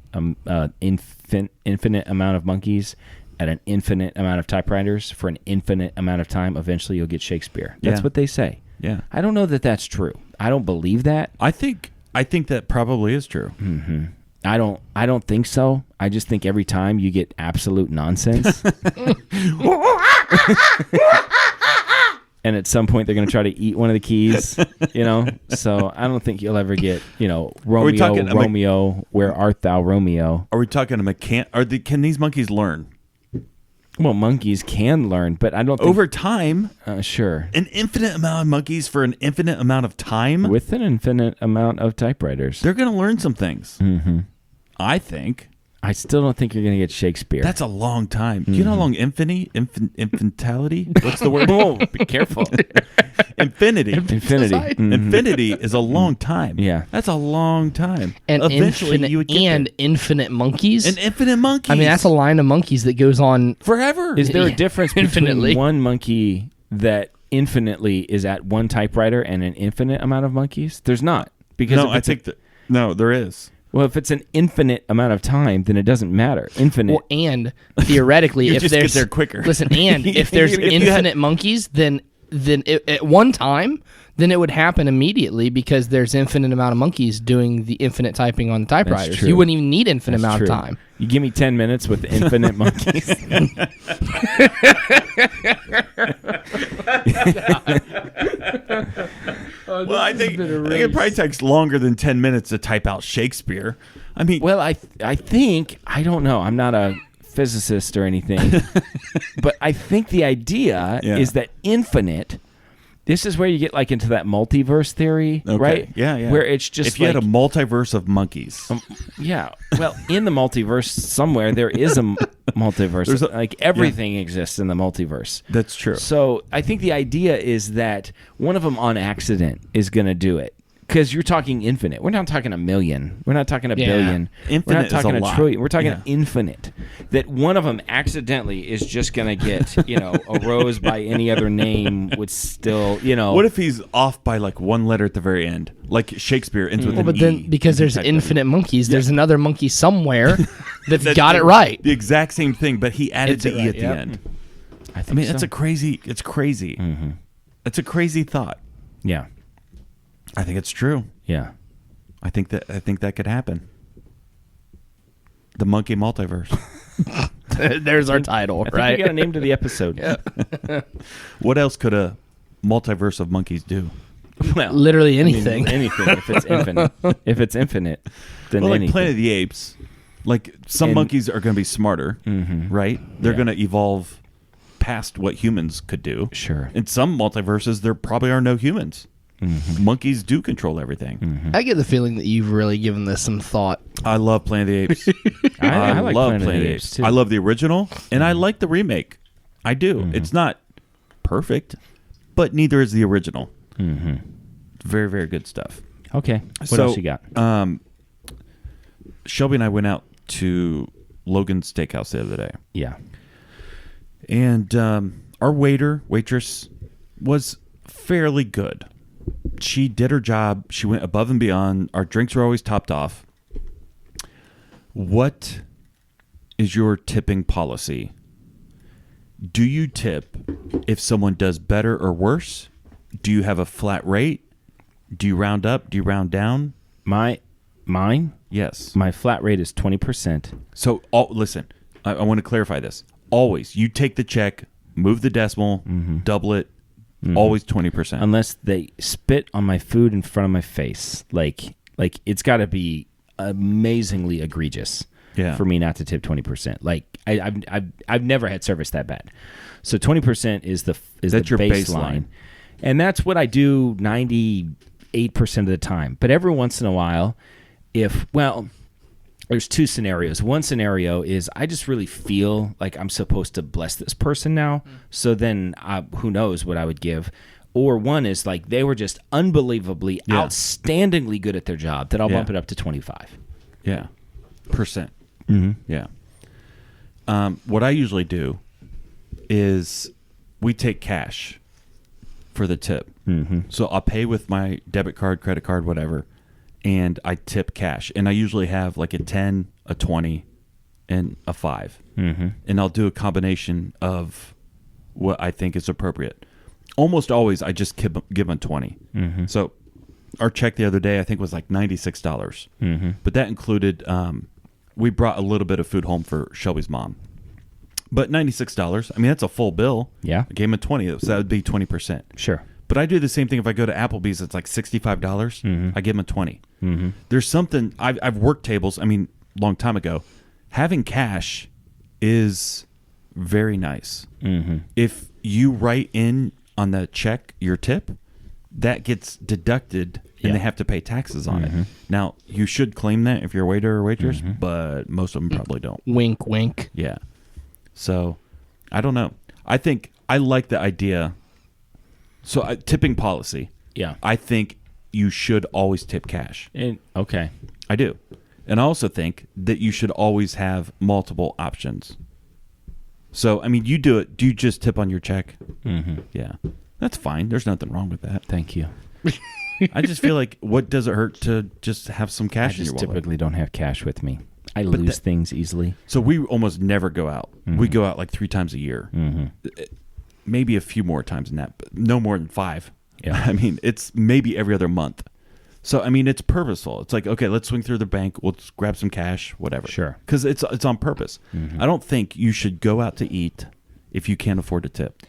Speaker 3: Infinite amount of monkeys at an infinite amount of typewriters for an infinite amount of time. Eventually, you'll get Shakespeare. That's
Speaker 4: Yeah.
Speaker 3: what they say.
Speaker 4: Yeah.
Speaker 3: I don't know that that's true. I don't believe that.
Speaker 4: I think that probably is true.
Speaker 3: I don't think so. I just think every time you get absolute nonsense. And at some point, they're going to try to eat one of the keys, So I don't think you'll ever get, Romeo, where art thou, Romeo?
Speaker 4: Are we talking can these monkeys learn?
Speaker 3: Well, monkeys can learn, but I don't think...
Speaker 4: Over time?
Speaker 3: Sure.
Speaker 4: An infinite amount of monkeys for an infinite amount of time?
Speaker 3: With an infinite amount of typewriters.
Speaker 4: They're going to learn some things. Mm-hmm. I think.
Speaker 3: I still don't think you're going to get Shakespeare.
Speaker 4: That's a long time. Do you know how long infintality? What's the word?
Speaker 3: Oh, be careful.
Speaker 4: Infinity. Infinity is a long time.
Speaker 3: Yeah.
Speaker 4: That's a long time.
Speaker 5: And
Speaker 4: eventually you would get
Speaker 5: infinite monkeys.
Speaker 4: An infinite monkeys.
Speaker 5: I mean, that's a line of monkeys that goes on
Speaker 4: forever.
Speaker 3: Is there a difference
Speaker 5: infinitely
Speaker 3: between one monkey that infinitely is at one typewriter and an infinite amount of monkeys? There's not. Because
Speaker 4: no, there is.
Speaker 3: Well, if it's an infinite amount of time, then it doesn't matter. Infinite.
Speaker 5: Well, and theoretically, if
Speaker 4: just
Speaker 5: there's
Speaker 4: get there quicker.
Speaker 5: Listen, and if there's infinite monkeys, then at one time, then it would happen immediately because there's infinite amount of monkeys doing the infinite typing on the typewriters.
Speaker 3: true.
Speaker 5: You wouldn't even need infinite
Speaker 3: That's
Speaker 5: amount
Speaker 3: true.
Speaker 5: of time.
Speaker 3: You give me 10 minutes with infinite monkeys.
Speaker 4: Well, I think it probably takes longer than 10 minutes to type out Shakespeare. I mean,
Speaker 3: Well, I think, I don't know. I'm not a physicist or anything. But I think the idea is that infinite, this is where you get like into that multiverse theory,
Speaker 4: okay.
Speaker 3: right?
Speaker 4: Yeah.
Speaker 3: Where it's just
Speaker 4: if you had a multiverse of monkeys.
Speaker 3: Yeah. Well, in the multiverse somewhere, there is a multiverse. Everything exists in the multiverse.
Speaker 4: That's true.
Speaker 3: So I think the idea is that one of them on accident is going to do it. Because you're talking infinite. We're not talking a million. We're not talking a billion.
Speaker 4: Infinite
Speaker 3: We're not talking
Speaker 4: is a
Speaker 3: a
Speaker 4: lot.
Speaker 3: trillion. We're talking
Speaker 4: Yeah.
Speaker 3: infinite. That one of them accidentally is just going to get, a rose by any other name would still,
Speaker 4: What if he's off by like one letter at the very end? Like Shakespeare ends with
Speaker 5: Well,
Speaker 4: an
Speaker 5: but
Speaker 4: E.
Speaker 5: then because there's
Speaker 4: Type
Speaker 5: infinite monkeys, there's another monkey somewhere that's
Speaker 4: That's
Speaker 5: got it right.
Speaker 4: The exact same thing, but he added
Speaker 5: It's
Speaker 4: the
Speaker 5: it
Speaker 4: E
Speaker 5: right,
Speaker 4: at the
Speaker 5: yep.
Speaker 4: end.
Speaker 3: I think
Speaker 4: I mean,
Speaker 3: so.
Speaker 4: it's crazy. It's a crazy thought.
Speaker 3: Yeah.
Speaker 4: I think it's true.
Speaker 3: Yeah.
Speaker 4: I think that could happen. The monkey multiverse.
Speaker 5: There's our title,
Speaker 3: I think
Speaker 5: right?
Speaker 3: we got a name to the episode.
Speaker 4: What else could a multiverse of monkeys do?
Speaker 3: Well,
Speaker 5: Literally anything.
Speaker 3: Anything. If it's infinite. If it's infinite, then
Speaker 4: Well, like
Speaker 3: anything.
Speaker 4: Planet of the Apes, like some
Speaker 3: And-
Speaker 4: monkeys are going to be smarter, right? They're
Speaker 3: Yeah.
Speaker 4: going to evolve past what humans could do.
Speaker 3: Sure.
Speaker 4: In some multiverses, there probably are no humans. Monkeys do control everything.
Speaker 5: I get the feeling that you've really given this some thought.
Speaker 4: I love Planet of the Apes.
Speaker 3: I like
Speaker 4: love
Speaker 3: Planet of the Apes, too.
Speaker 4: I love the original, and I like the remake. I do. It's not perfect, but neither is the original. Very, very good stuff.
Speaker 3: Okay. What else you got?
Speaker 4: Shelby and I went out to Logan's Steakhouse the other day.
Speaker 3: Yeah.
Speaker 4: And our waitress was fairly good. She did her job. She went above and beyond. Our drinks were always topped off. What is your tipping policy? Do you tip if someone does better or worse? Do you have a flat rate? Do you round up? Do you round down?
Speaker 3: Mine?
Speaker 4: Yes.
Speaker 3: My flat rate is 20%.
Speaker 4: So, listen, I want to clarify this. Always, you take the check, move the decimal, double it, always 20%.
Speaker 3: Unless they spit on my food in front of my face. Like it's got to be amazingly egregious for me not to tip 20%. Like I've never had service that bad. So 20% is the
Speaker 4: your
Speaker 3: baseline. And that's what I do 98% of the time. But every once in a while, there's two scenarios. One scenario is I just really feel like I'm supposed to bless this person now. So then who knows what I would give. Or one is like they were just unbelievably, outstandingly good at their job that I'll bump it up to 25.
Speaker 4: Yeah. %. Yeah. What I usually do is we take cash for the tip. So I'll pay with my debit card, credit card, whatever, and I tip cash. And I usually have like a 10, a 20, and a 5. And I'll do a combination of what I think is appropriate. Almost always, I just give them 20. So our check the other day, I think, was like $96. But that included, we brought a little bit of food home for Shelby's mom. But $96, I mean, that's a full bill.
Speaker 3: Yeah.
Speaker 4: I gave him a 20, so that would be 20%.
Speaker 3: Sure.
Speaker 4: But I do the same thing if I go to Applebee's. It's like $65. I give him a 20. There's something I've worked tables. I mean, long time ago. Having cash is very nice. If you write in on the check your tip, that gets deducted, and they have to pay taxes on it. Now, you should claim that if you're a waiter or waitress, but most of them probably don't.
Speaker 5: Wink, wink.
Speaker 4: Yeah. So, I don't know. I think I like the idea. So, tipping policy.
Speaker 3: Yeah.
Speaker 4: I think you should always tip cash.
Speaker 3: Okay.
Speaker 4: I do. And I also think that you should always have multiple options. So, I mean, you do it. Do you just tip on your check? Yeah. That's fine. There's nothing wrong with that.
Speaker 3: Thank you.
Speaker 4: I just feel like, what does it hurt to just have some
Speaker 3: I
Speaker 4: cash in your
Speaker 3: just
Speaker 4: wallet?
Speaker 3: typically don't have cash with me. I lose things easily.
Speaker 4: So we almost never go out. We go out like 3 times a year. Maybe a few more times than that, but no more than 5.
Speaker 3: Yeah.
Speaker 4: I mean, it's maybe every other month. So, I mean, it's purposeful. It's like, okay, let's swing through the bank. We'll grab some cash, whatever.
Speaker 3: Sure.
Speaker 4: Because it's on purpose. I don't think you should go out to eat if you can't afford to tip.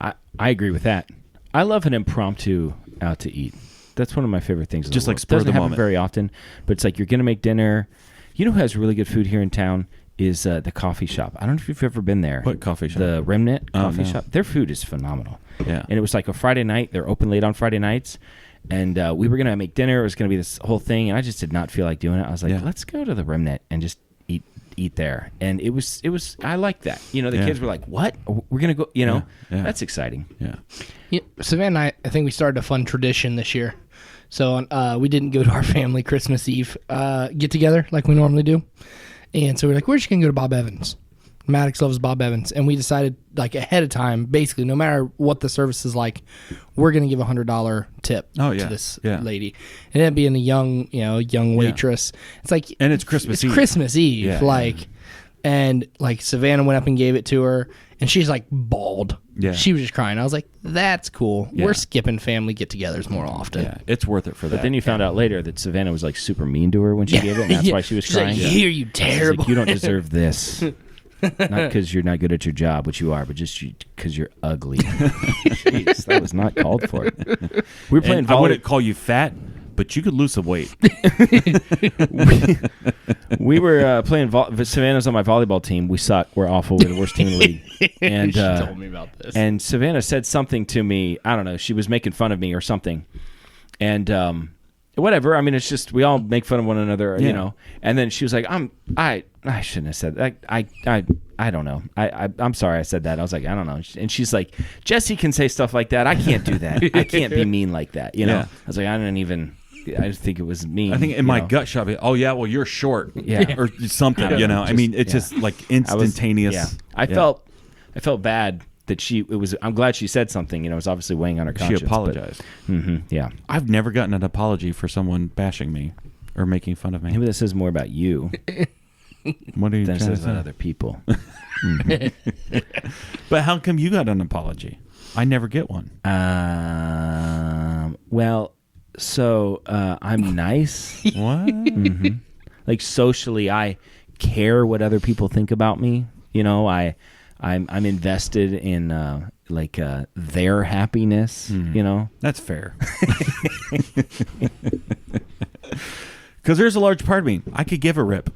Speaker 3: I agree with that. I love an impromptu out to eat. That's one of my favorite things.
Speaker 4: Just like spur of
Speaker 3: doesn't
Speaker 4: the
Speaker 3: happen
Speaker 4: moment.
Speaker 3: very often, but it's like you're going to make dinner. You know who has really good food here in town is the coffee shop. I don't know if you've ever been there.
Speaker 4: What coffee shop?
Speaker 3: The Remnant Coffee
Speaker 4: no.
Speaker 3: Shop. Their food is phenomenal.
Speaker 4: Yeah.
Speaker 3: And it was like a Friday night. They're open late on Friday nights. And we were going to make dinner. It was going to be this whole thing. And I just did not feel like doing it. I was like, let's go to the Remnant and just eat there. And it was I like that. You know, the kids were like, what? We're going to go, you know, that's exciting.
Speaker 4: Yeah.
Speaker 5: Savannah and I think we started a fun tradition this year. So we didn't go to our family Christmas Eve get together like we normally do. And so we're like, we're just going to go to Bob Evans. Maddox loves Bob Evans. And we decided like ahead of time, basically, no matter what the service is like, we're going to give a $100 tip to this lady. And then being a young waitress, it's like,
Speaker 4: and it's Christmas Eve.
Speaker 5: Christmas Eve. And Savannah went up and gave it to her, and she's like bawled.
Speaker 4: Yeah.
Speaker 5: She was just crying. I was like, that's cool.
Speaker 4: Yeah.
Speaker 5: We're skipping family get-togethers more often.
Speaker 4: Yeah, it's worth it for that.
Speaker 3: But then you found out later that Savannah was like super mean to her when she gave it, and that's why she was
Speaker 5: She's
Speaker 3: crying.
Speaker 5: like, here, you
Speaker 3: She's
Speaker 5: terrible.
Speaker 3: like, you don't deserve this. Not because you're not good at your job, which you are, but just because you're ugly. Jeez, that was not called for. We were playing
Speaker 4: I
Speaker 3: volleyball.
Speaker 4: wouldn't call you fat, but you could lose some weight.
Speaker 3: We were playing Savannah's on my volleyball team. We suck. We're awful. We're the worst team in the league. And
Speaker 5: she told me about this.
Speaker 3: And Savannah said something to me. I don't know. She was making fun of me or something. And whatever. I mean, it's just we all make fun of one another, you know. And then she was like, I shouldn't have said that. I don't know. I'm sorry I said that. I was like, I don't know. And she's like, Jesse can say stuff like that. I can't do that. I can't be mean like that. You know.
Speaker 4: Yeah.
Speaker 3: I was like, I just think it was mean.
Speaker 4: I think in my
Speaker 3: know?
Speaker 4: gut shot, oh yeah, well you're short,
Speaker 3: Yeah.
Speaker 4: or something. You know, I mean, it's just like instantaneous.
Speaker 3: I felt bad that I'm glad she said something. You know, it was obviously weighing on her conscience.
Speaker 4: She apologized.
Speaker 3: Yeah.
Speaker 4: I've never gotten an apology for someone bashing me or making fun of me.
Speaker 3: Maybe that says more about you
Speaker 4: What are you
Speaker 3: than it
Speaker 4: trying to
Speaker 3: says
Speaker 4: say?
Speaker 3: about other people.
Speaker 4: But how come you got an apology? I never get one.
Speaker 3: Well, so I'm nice.
Speaker 4: What?
Speaker 3: Like socially, I care what other people think about me. You know, I'm invested in their happiness. You know,
Speaker 4: That's fair. Because there's a large part of me. I could give a rip.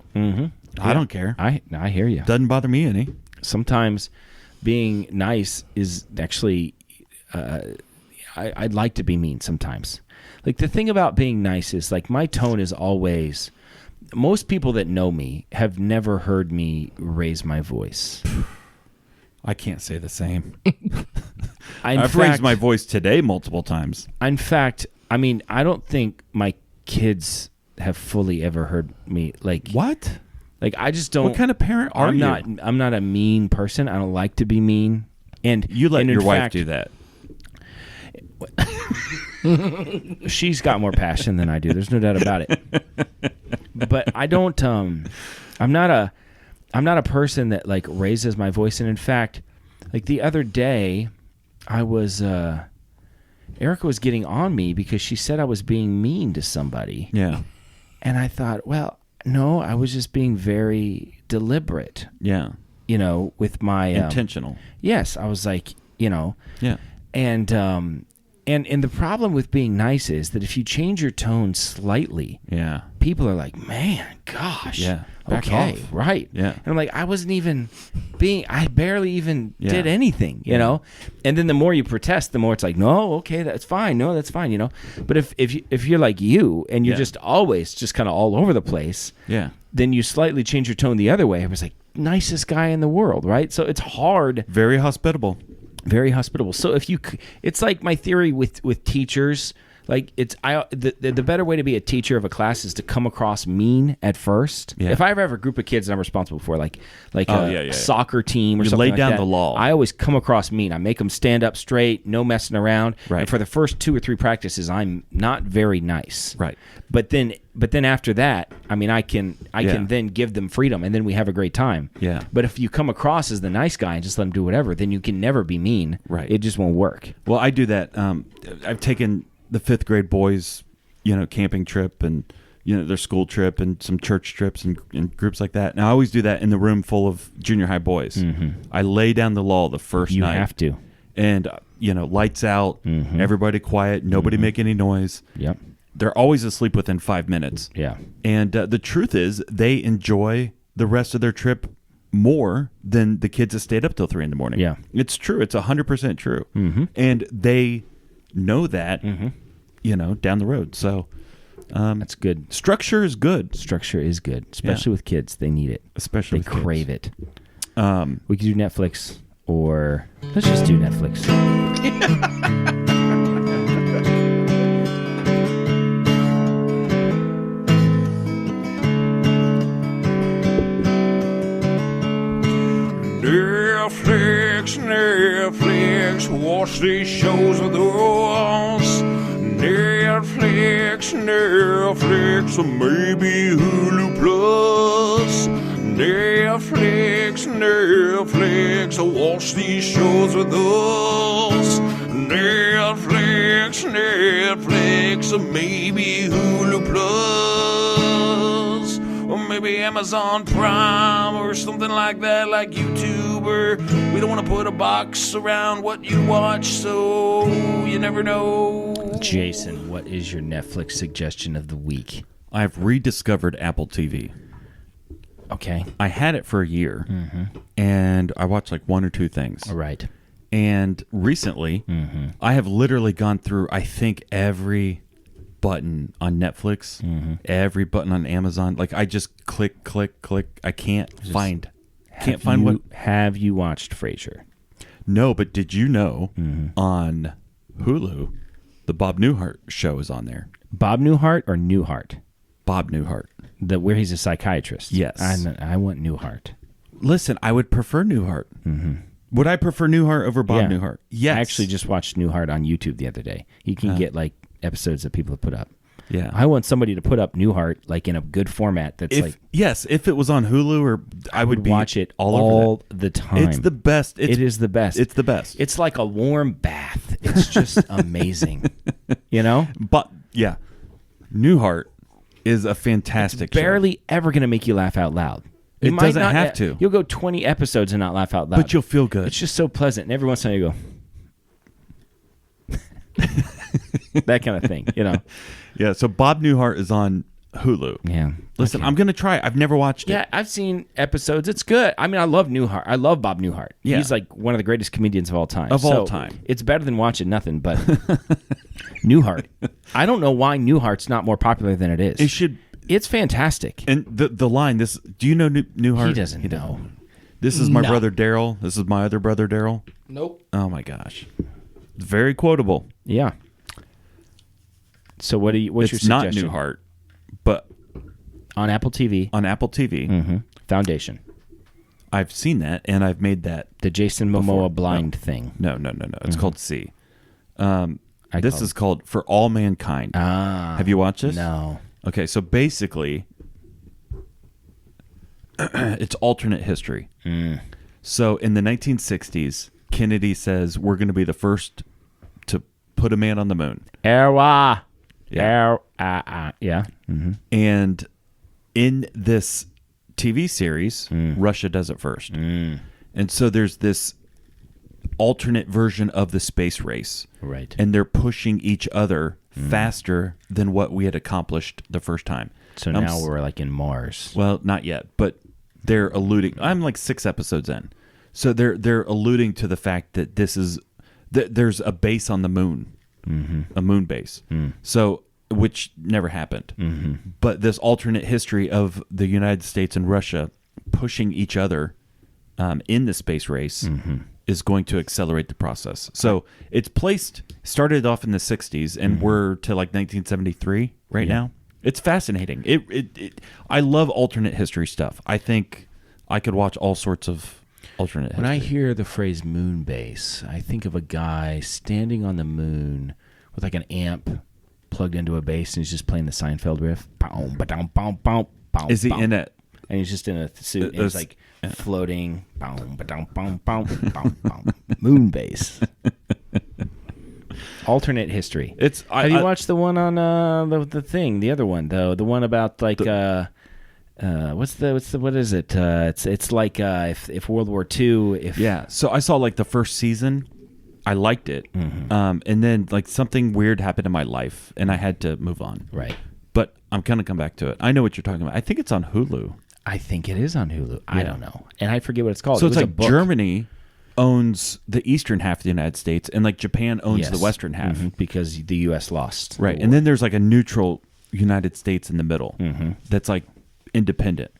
Speaker 4: I don't care.
Speaker 3: I hear you.
Speaker 4: Doesn't bother me any.
Speaker 3: Sometimes being nice is actually I'd like to be mean sometimes. Like the thing about being nice is like my tone is always, most people that know me have never heard me raise my voice.
Speaker 4: I can't say the same.
Speaker 3: I've
Speaker 4: raised my voice today multiple times.
Speaker 3: In fact, I mean, I don't think my kids have fully ever heard me like
Speaker 4: What?
Speaker 3: Like I just don't.
Speaker 4: What kind of parent are you?
Speaker 3: I'm not a mean person. I don't like to be mean. And
Speaker 4: You let
Speaker 3: and in
Speaker 4: your wife
Speaker 3: fact,
Speaker 4: do that.
Speaker 3: She's got more passion than I do. There's no doubt about it. But I don't. I'm not a person that like raises my voice. And in fact, like the other day, I was Erica was getting on me because she said I was being mean to somebody.
Speaker 4: Yeah.
Speaker 3: And I thought, well, no, I was just being very deliberate.
Speaker 4: Yeah.
Speaker 3: with my
Speaker 4: Intentional.
Speaker 3: Yes, I was like,
Speaker 4: Yeah.
Speaker 3: and the problem with being nice is that if you change your tone slightly,
Speaker 4: Yeah.
Speaker 3: people are like, man, gosh,
Speaker 4: Yeah, back
Speaker 3: okay,
Speaker 4: off.
Speaker 3: right,
Speaker 4: Yeah.
Speaker 3: And I'm like, I barely even
Speaker 4: Yeah.
Speaker 3: did anything, and then the more you protest, the more it's like, no, okay, that's fine, no, that's fine, But if you're like you and you're
Speaker 4: Yeah.
Speaker 3: just always just kind of all over the place,
Speaker 4: Yeah.
Speaker 3: then you slightly change your tone the other way. I was like, nicest guy in the world, right? So it's hard.
Speaker 4: Very hospitable.
Speaker 3: Very hospitable. So it's like my theory with teachers. Like the better way to be a teacher of a class is to come across mean at first.
Speaker 4: Yeah.
Speaker 3: If I ever have a group of kids that I'm responsible for, like a soccer team or
Speaker 4: You
Speaker 3: something
Speaker 4: lay
Speaker 3: like
Speaker 4: down
Speaker 3: that,
Speaker 4: the law.
Speaker 3: I always come across mean. I make them stand up straight, no messing around.
Speaker 4: Right.
Speaker 3: And for the first 2 or 3 practices, I'm not very nice.
Speaker 4: Right.
Speaker 3: But then after that, I mean, I can then give them freedom, and then we have a great time.
Speaker 4: Yeah.
Speaker 3: But if you come across as the nice guy and just let them do whatever, then you can never be mean.
Speaker 4: Right.
Speaker 3: It just won't work.
Speaker 4: Well, I do that. I've taken the 5th grade boys, camping trip and, their school trip and some church trips and groups like that. And I always do that in the room full of junior high boys. Mm-hmm. I lay down the law the first
Speaker 3: You
Speaker 4: night.
Speaker 3: have to.
Speaker 4: And, lights out, everybody quiet, nobody make any noise.
Speaker 3: Yep.
Speaker 4: They're always asleep within 5 minutes.
Speaker 3: Yeah.
Speaker 4: And the truth is they enjoy the rest of their trip more than the kids that stayed up till 3 a.m.
Speaker 3: Yeah.
Speaker 4: It's true. It's 100% true. Mm-hmm. And they know that, down the road. So
Speaker 3: That's good.
Speaker 4: structure is good.
Speaker 3: Structure is good, especially with kids. They need it.
Speaker 4: Especially
Speaker 3: They
Speaker 4: with kids.
Speaker 3: crave it. We could do Netflix, or let's just do Netflix.
Speaker 6: Netflix, watch these shows with us. Netflix, or maybe Hulu Plus. Netflix, watch these shows with us. Netflix, or maybe Hulu Plus. Or maybe Amazon Prime or something like that, like YouTube. Or we don't want to put a box around what you watch, so you never know.
Speaker 3: Jason, what is your Netflix suggestion of the week?
Speaker 4: I've rediscovered Apple TV.
Speaker 3: Okay.
Speaker 4: I had it for a year, and I watched like 1 or 2 things.
Speaker 3: All right.
Speaker 4: And recently, I have literally gone through, I think, every button on Netflix, every button on Amazon. Like, I just click. I can't find what.
Speaker 3: Have you watched Frasier?
Speaker 4: No, but did you know on Hulu, the Bob Newhart show is on there?
Speaker 3: Bob Newhart or Newhart?
Speaker 4: Bob Newhart.
Speaker 3: Where he's a psychiatrist.
Speaker 4: Yes.
Speaker 3: I want Newhart.
Speaker 4: Listen, I would prefer Newhart. Would I prefer Newhart over Bob
Speaker 3: Yeah.
Speaker 4: Newhart? Yes.
Speaker 3: I actually just watched Newhart on YouTube the other day. You can get like episodes that people have put up.
Speaker 4: Yeah.
Speaker 3: I want somebody to put up Newhart like in a good format that's like
Speaker 4: if it was on Hulu, or I would
Speaker 3: watch it
Speaker 4: all over
Speaker 3: all
Speaker 4: that.
Speaker 3: the time.
Speaker 4: It's the best.
Speaker 3: It is the best.
Speaker 4: It's the best.
Speaker 3: It's like a warm bath. It's just amazing.
Speaker 4: But yeah, Newhart is a fantastic show.
Speaker 3: Barely ever going to make you laugh out loud.
Speaker 4: It
Speaker 3: might
Speaker 4: doesn't
Speaker 3: not
Speaker 4: have to.
Speaker 3: You'll go 20 episodes and not laugh out loud.
Speaker 4: But you'll feel good.
Speaker 3: It's just so pleasant. And every once in a while you go, that kind of thing,
Speaker 4: Yeah, so Bob Newhart is on Hulu.
Speaker 3: Yeah.
Speaker 4: Listen, I'm going to try it. I've never watched
Speaker 3: Yeah,
Speaker 4: it.
Speaker 3: I've seen episodes. It's good. I mean, I love Newhart. I love Bob Newhart.
Speaker 4: Yeah.
Speaker 3: He's like one of the greatest comedians of all time.
Speaker 4: Of all time.
Speaker 3: It's better than watching nothing, but Newhart. I don't know why Newhart's not more popular than it is.
Speaker 4: It should.
Speaker 3: It's fantastic.
Speaker 4: And the line, this, do you know Newhart?
Speaker 3: He doesn't know.
Speaker 4: This is my
Speaker 5: No.
Speaker 4: brother Daryl. This is my other brother Daryl.
Speaker 5: Nope.
Speaker 4: Oh my gosh. It's very quotable.
Speaker 3: Yeah. So what's your
Speaker 4: It's not
Speaker 3: suggestion?
Speaker 4: Newhart, but
Speaker 3: On Apple TV.
Speaker 4: on Apple TV,
Speaker 3: Foundation.
Speaker 4: I've seen that and I've made that.
Speaker 3: The Jason Momoa blind thing.
Speaker 4: No. It's called C. This
Speaker 3: call
Speaker 4: is called For All Mankind. Have you watched this?
Speaker 3: No.
Speaker 4: Okay, so basically, it's alternate history. So in the 1960s, Kennedy says we're going to be the first to put a man on the moon.
Speaker 3: Erwa.
Speaker 4: Yeah.
Speaker 3: Yeah. Mm-hmm.
Speaker 4: And in this TV series, Russia does it first. And so there's this alternate version of the space race.
Speaker 3: Right.
Speaker 4: And they're pushing each other faster than what we had accomplished the first time.
Speaker 3: So now we're like in Mars.
Speaker 4: Well, not yet, but they're alluding. I'm like 6 episodes in. So they're alluding to the fact that there's a base on the moon, a moon base. So which never happened. But this alternate history of the United States and Russia pushing each other in the space race is going to accelerate the process. So it's started off in the 60s, and we're to like 1973 right now. It's fascinating. I love alternate history stuff. I think I could watch all sorts of alternate history.
Speaker 3: When I hear the phrase moon base, I think of a guy standing on the moon with like an amp plugged into a bass, and he's just playing the Seinfeld riff.
Speaker 4: Is he in it?
Speaker 3: And he's just in a suit, and he's like floating. Moon base. Alternate history. Have you watched the one on the thing? The other one, though, the one about like what is it? It's like if World War II.
Speaker 4: So I saw like the first season. I liked it, and then like something weird happened in my life, and I had to move on.
Speaker 3: Right.
Speaker 4: But I'm gonna come back to it. I know what you're talking about. I think it's on Hulu.
Speaker 3: I think it is on Hulu. I don't know, and I forget what it's called.
Speaker 4: So it's like Germany owns the eastern half of the United States, and like Japan owns the western half
Speaker 3: because the U.S. lost.
Speaker 4: Right, and then there's like a neutral United States in the middle that's like independent.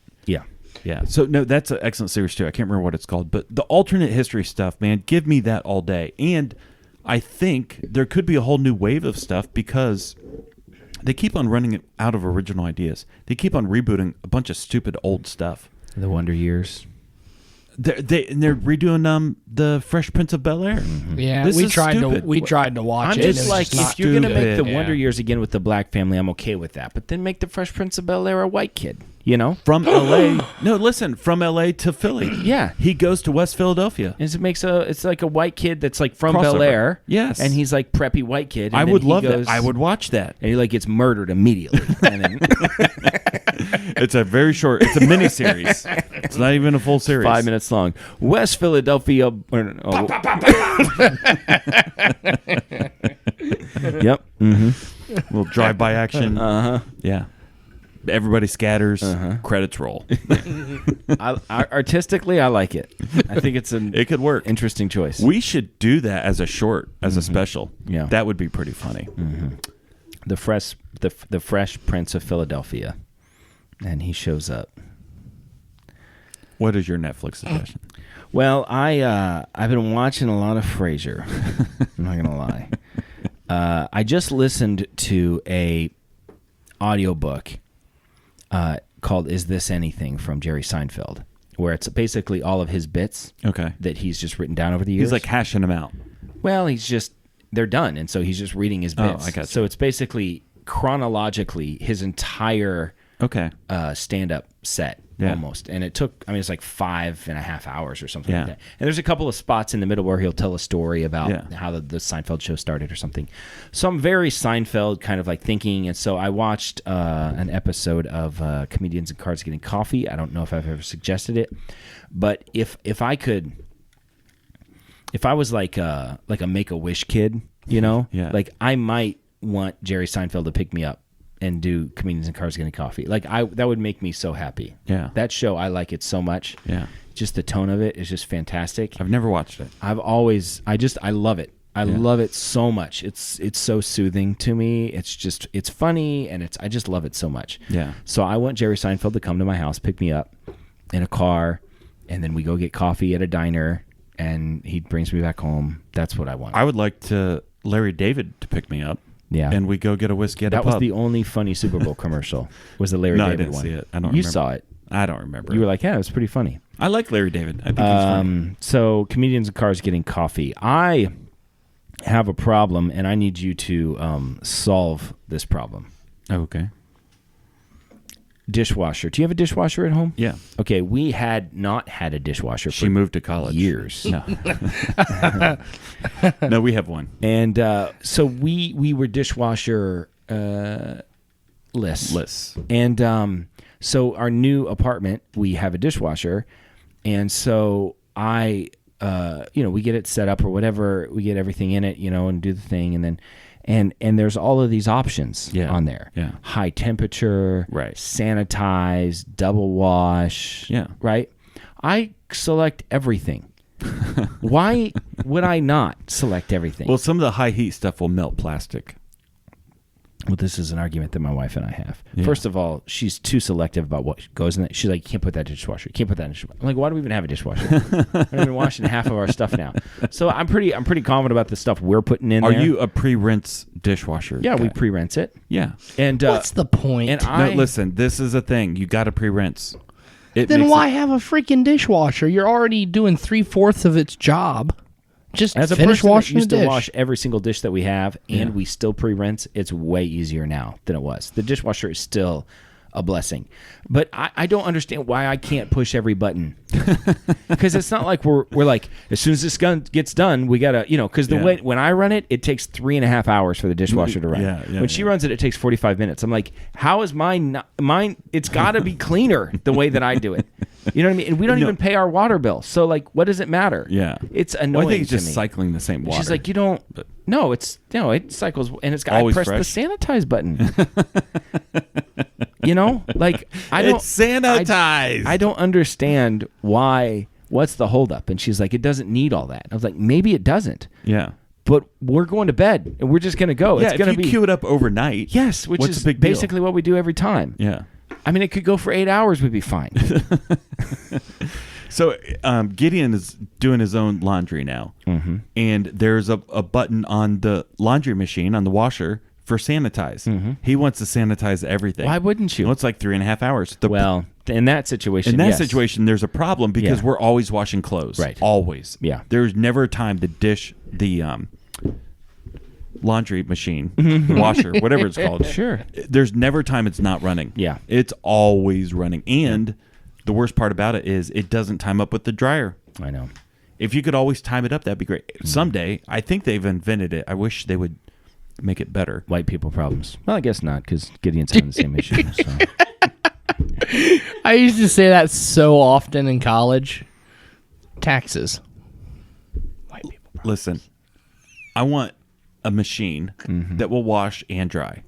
Speaker 4: Yeah. So no, that's an excellent series too. I can't remember what it's called, but the alternate history stuff, man, give me that all day. And I think there could be a whole new wave of stuff because they keep on running out of original ideas. They keep on rebooting a bunch of stupid old stuff.
Speaker 3: The Wonder Years.
Speaker 4: They're redoing the Fresh Prince of Bel-Air.
Speaker 5: Yeah,
Speaker 4: This
Speaker 5: we
Speaker 4: is
Speaker 5: tried
Speaker 4: stupid.
Speaker 5: to watch
Speaker 3: I'm
Speaker 5: it.
Speaker 3: just
Speaker 5: It was
Speaker 3: like,
Speaker 5: just
Speaker 3: if you're gonna make the
Speaker 4: stupid.
Speaker 3: Wonder Years again with the black family, I'm okay with that. But then make the Fresh Prince of Bel-Air a white kid. You know,
Speaker 4: From L.A. No, listen, from L.A. to Philly.
Speaker 3: Yeah.
Speaker 4: He goes to West Philadelphia.
Speaker 3: it's like a white kid that's like from
Speaker 4: Crossover.
Speaker 3: Bel Air.
Speaker 4: Yes.
Speaker 3: And he's like preppy white kid. And
Speaker 4: I
Speaker 3: then
Speaker 4: would
Speaker 3: he
Speaker 4: love
Speaker 3: goes,
Speaker 4: that. I would watch that.
Speaker 3: And he like gets murdered immediately. And then
Speaker 4: It's a very short. It's a mini series. It's not even a full series.
Speaker 3: 5 minutes long. West Philadelphia. Yep.
Speaker 4: Little drive-by action. Yeah. Everybody scatters. Credits roll.
Speaker 3: Artistically, I like it. I think it's
Speaker 4: It could work.
Speaker 3: interesting choice.
Speaker 4: We should do that as a short, as a special.
Speaker 3: Yeah.
Speaker 4: That would be pretty funny.
Speaker 3: The Fresh Prince of Philadelphia, and he shows up.
Speaker 4: What is your Netflix suggestion?
Speaker 3: Well, I've been watching a lot of Frasier. I'm not gonna lie. I just listened to a audiobook called "Is This Anything" from Jerry Seinfeld, where it's basically all of his bits
Speaker 4: Okay.
Speaker 3: that he's just written down over the years.
Speaker 4: He's like hashing them out.
Speaker 3: Well, they're done, and so he's just reading his bits.
Speaker 4: I gotcha.
Speaker 3: So it's basically chronologically his entire
Speaker 4: Okay.
Speaker 3: stand-up set.
Speaker 4: Yeah.
Speaker 3: Almost. And it's like 5.5 hours or something
Speaker 4: Yeah.
Speaker 3: like that. And there's a couple of spots in the middle where he'll tell a story about
Speaker 4: Yeah.
Speaker 3: how the Seinfeld show started or something. So I'm very Seinfeld kind of like thinking. And so I watched an episode of Comedians and Cards Getting Coffee. I don't know if I've ever suggested it. But if I was like a Make-A-Wish kid, you know?
Speaker 4: Yeah.
Speaker 3: Like I might want Jerry Seinfeld to pick me up and do Comedians and Cars Getting Coffee. Like that would make me so happy.
Speaker 4: Yeah.
Speaker 3: That show, I like it so much.
Speaker 4: Yeah.
Speaker 3: Just the tone of it is just fantastic.
Speaker 4: I've never watched it.
Speaker 3: I love it. I love it so much. It's so soothing to me. It's funny, and I just love it so much.
Speaker 4: Yeah.
Speaker 3: So I want Jerry Seinfeld to come to my house, pick me up in a car, and then we go get coffee at a diner, and he brings me back home. That's what I want.
Speaker 4: I would like Larry David to pick me up.
Speaker 3: Yeah.
Speaker 4: And we go get a whiskey at a
Speaker 3: That
Speaker 4: pub.
Speaker 3: was the only funny Super Bowl commercial. Was the Larry
Speaker 4: No, I
Speaker 3: David
Speaker 4: didn't
Speaker 3: one?
Speaker 4: see it. I don't
Speaker 3: You
Speaker 4: remember.
Speaker 3: saw it.
Speaker 4: I don't remember.
Speaker 3: You were like, yeah, it was pretty funny.
Speaker 4: I like Larry David. I think he's funny.
Speaker 3: So Comedians and Cars Getting Coffee. I have a problem, and I need you to solve this problem.
Speaker 4: Oh, okay.
Speaker 3: Dishwasher. Do you have a dishwasher at home?
Speaker 4: Yeah.
Speaker 3: Okay, we had not had a dishwasher
Speaker 4: She
Speaker 3: for
Speaker 4: moved to college.
Speaker 3: years.
Speaker 4: No. No, we have one.
Speaker 3: And so we were dishwasher less.
Speaker 4: Lists.
Speaker 3: And So our new apartment, we have a dishwasher, and so we get it set up or whatever, we get everything in it, and do the thing, and then and there's all of these options on there.
Speaker 4: Yeah.
Speaker 3: High temperature,
Speaker 4: Right.
Speaker 3: sanitize, double wash, right? I select everything. Why would I not select everything?
Speaker 4: Well, some of the high heat stuff will melt plastic.
Speaker 3: Well, this is an argument that my wife and I have.
Speaker 4: Yeah.
Speaker 3: First of all, she's too selective about what goes in it. She's like, you can't put that dishwasher. You can't put that in the dishwasher. I'm like, why do we even have a dishwasher? I've been washing half of our stuff now. So I'm pretty confident about the stuff we're putting in
Speaker 4: Are
Speaker 3: there.
Speaker 4: you a pre-rinse dishwasher?
Speaker 3: Yeah, we
Speaker 4: guy?
Speaker 3: pre-rinse it.
Speaker 4: Yeah.
Speaker 3: And
Speaker 5: What's the point?
Speaker 3: And
Speaker 4: No, listen, this is a thing. You got to pre-rinse.
Speaker 5: Then why have a freaking dishwasher? You're already doing 3/4 of its job. Just
Speaker 3: as a
Speaker 5: finish
Speaker 3: person that
Speaker 5: washing
Speaker 3: used
Speaker 5: the
Speaker 3: to
Speaker 5: dish.
Speaker 3: wash every single dish that we have, and we still pre-rinse, it's way easier now than it was. The dishwasher is still a blessing. But I don't understand why I can't push every button. Because it's not like we're like, as soon as this gun gets done, we got to, because the way, when I run it, it takes 3.5 hours for the dishwasher to run. When she runs it, it takes 45 minutes. I'm like, how is mine, it's got to be cleaner the way that I do it. You know what I mean? And we don't even pay our water bill. So, like, what does it matter?
Speaker 4: Yeah.
Speaker 3: It's annoying
Speaker 4: Well, I think it's
Speaker 3: to
Speaker 4: just
Speaker 3: me.
Speaker 4: cycling the same water.
Speaker 3: She's like, you don't. No, it cycles, and it's got.
Speaker 4: Always
Speaker 3: I press
Speaker 4: fresh.
Speaker 3: the sanitize button. Like I don't.
Speaker 4: It's sanitized.
Speaker 3: I don't understand why. What's the holdup? And she's like, it doesn't need all that. I was like, maybe it doesn't.
Speaker 4: Yeah.
Speaker 3: But we're going to bed, and we're just going to go.
Speaker 4: Yeah,
Speaker 3: It's going
Speaker 4: if
Speaker 3: to
Speaker 4: you
Speaker 3: be
Speaker 4: queue it up overnight.
Speaker 3: yes, which
Speaker 4: what's
Speaker 3: is
Speaker 4: the big deal?
Speaker 3: basically what we do every time.
Speaker 4: Yeah.
Speaker 3: I mean, it could go for 8 hours. We'd be fine.
Speaker 4: So Gideon is doing his own laundry now, and there's a button on the laundry machine on the washer for sanitize. He wants to sanitize everything.
Speaker 3: Why wouldn't you?
Speaker 4: Well, it's like 3.5 hours.
Speaker 3: Well, in that situation,
Speaker 4: In that
Speaker 3: yes.
Speaker 4: situation, there's a problem because
Speaker 3: Yeah.
Speaker 4: we're always washing clothes.
Speaker 3: Right.
Speaker 4: Always.
Speaker 3: Yeah.
Speaker 4: There's never a time the laundry machine, washer, whatever it's called.
Speaker 3: Sure.
Speaker 4: There's never a time it's not running.
Speaker 3: Yeah.
Speaker 4: It's always running. And the worst part about it is it doesn't time up with the dryer.
Speaker 3: I know.
Speaker 4: If you could always time it up, that'd be great. Someday, I think they've invented it. I wish they would make it better.
Speaker 3: White people problems. Well, I guess not, because Gideon's having the same issue. So.
Speaker 5: I used to say that so often in college. Taxes. White people.
Speaker 4: Listen, I want a machine that will wash and dry.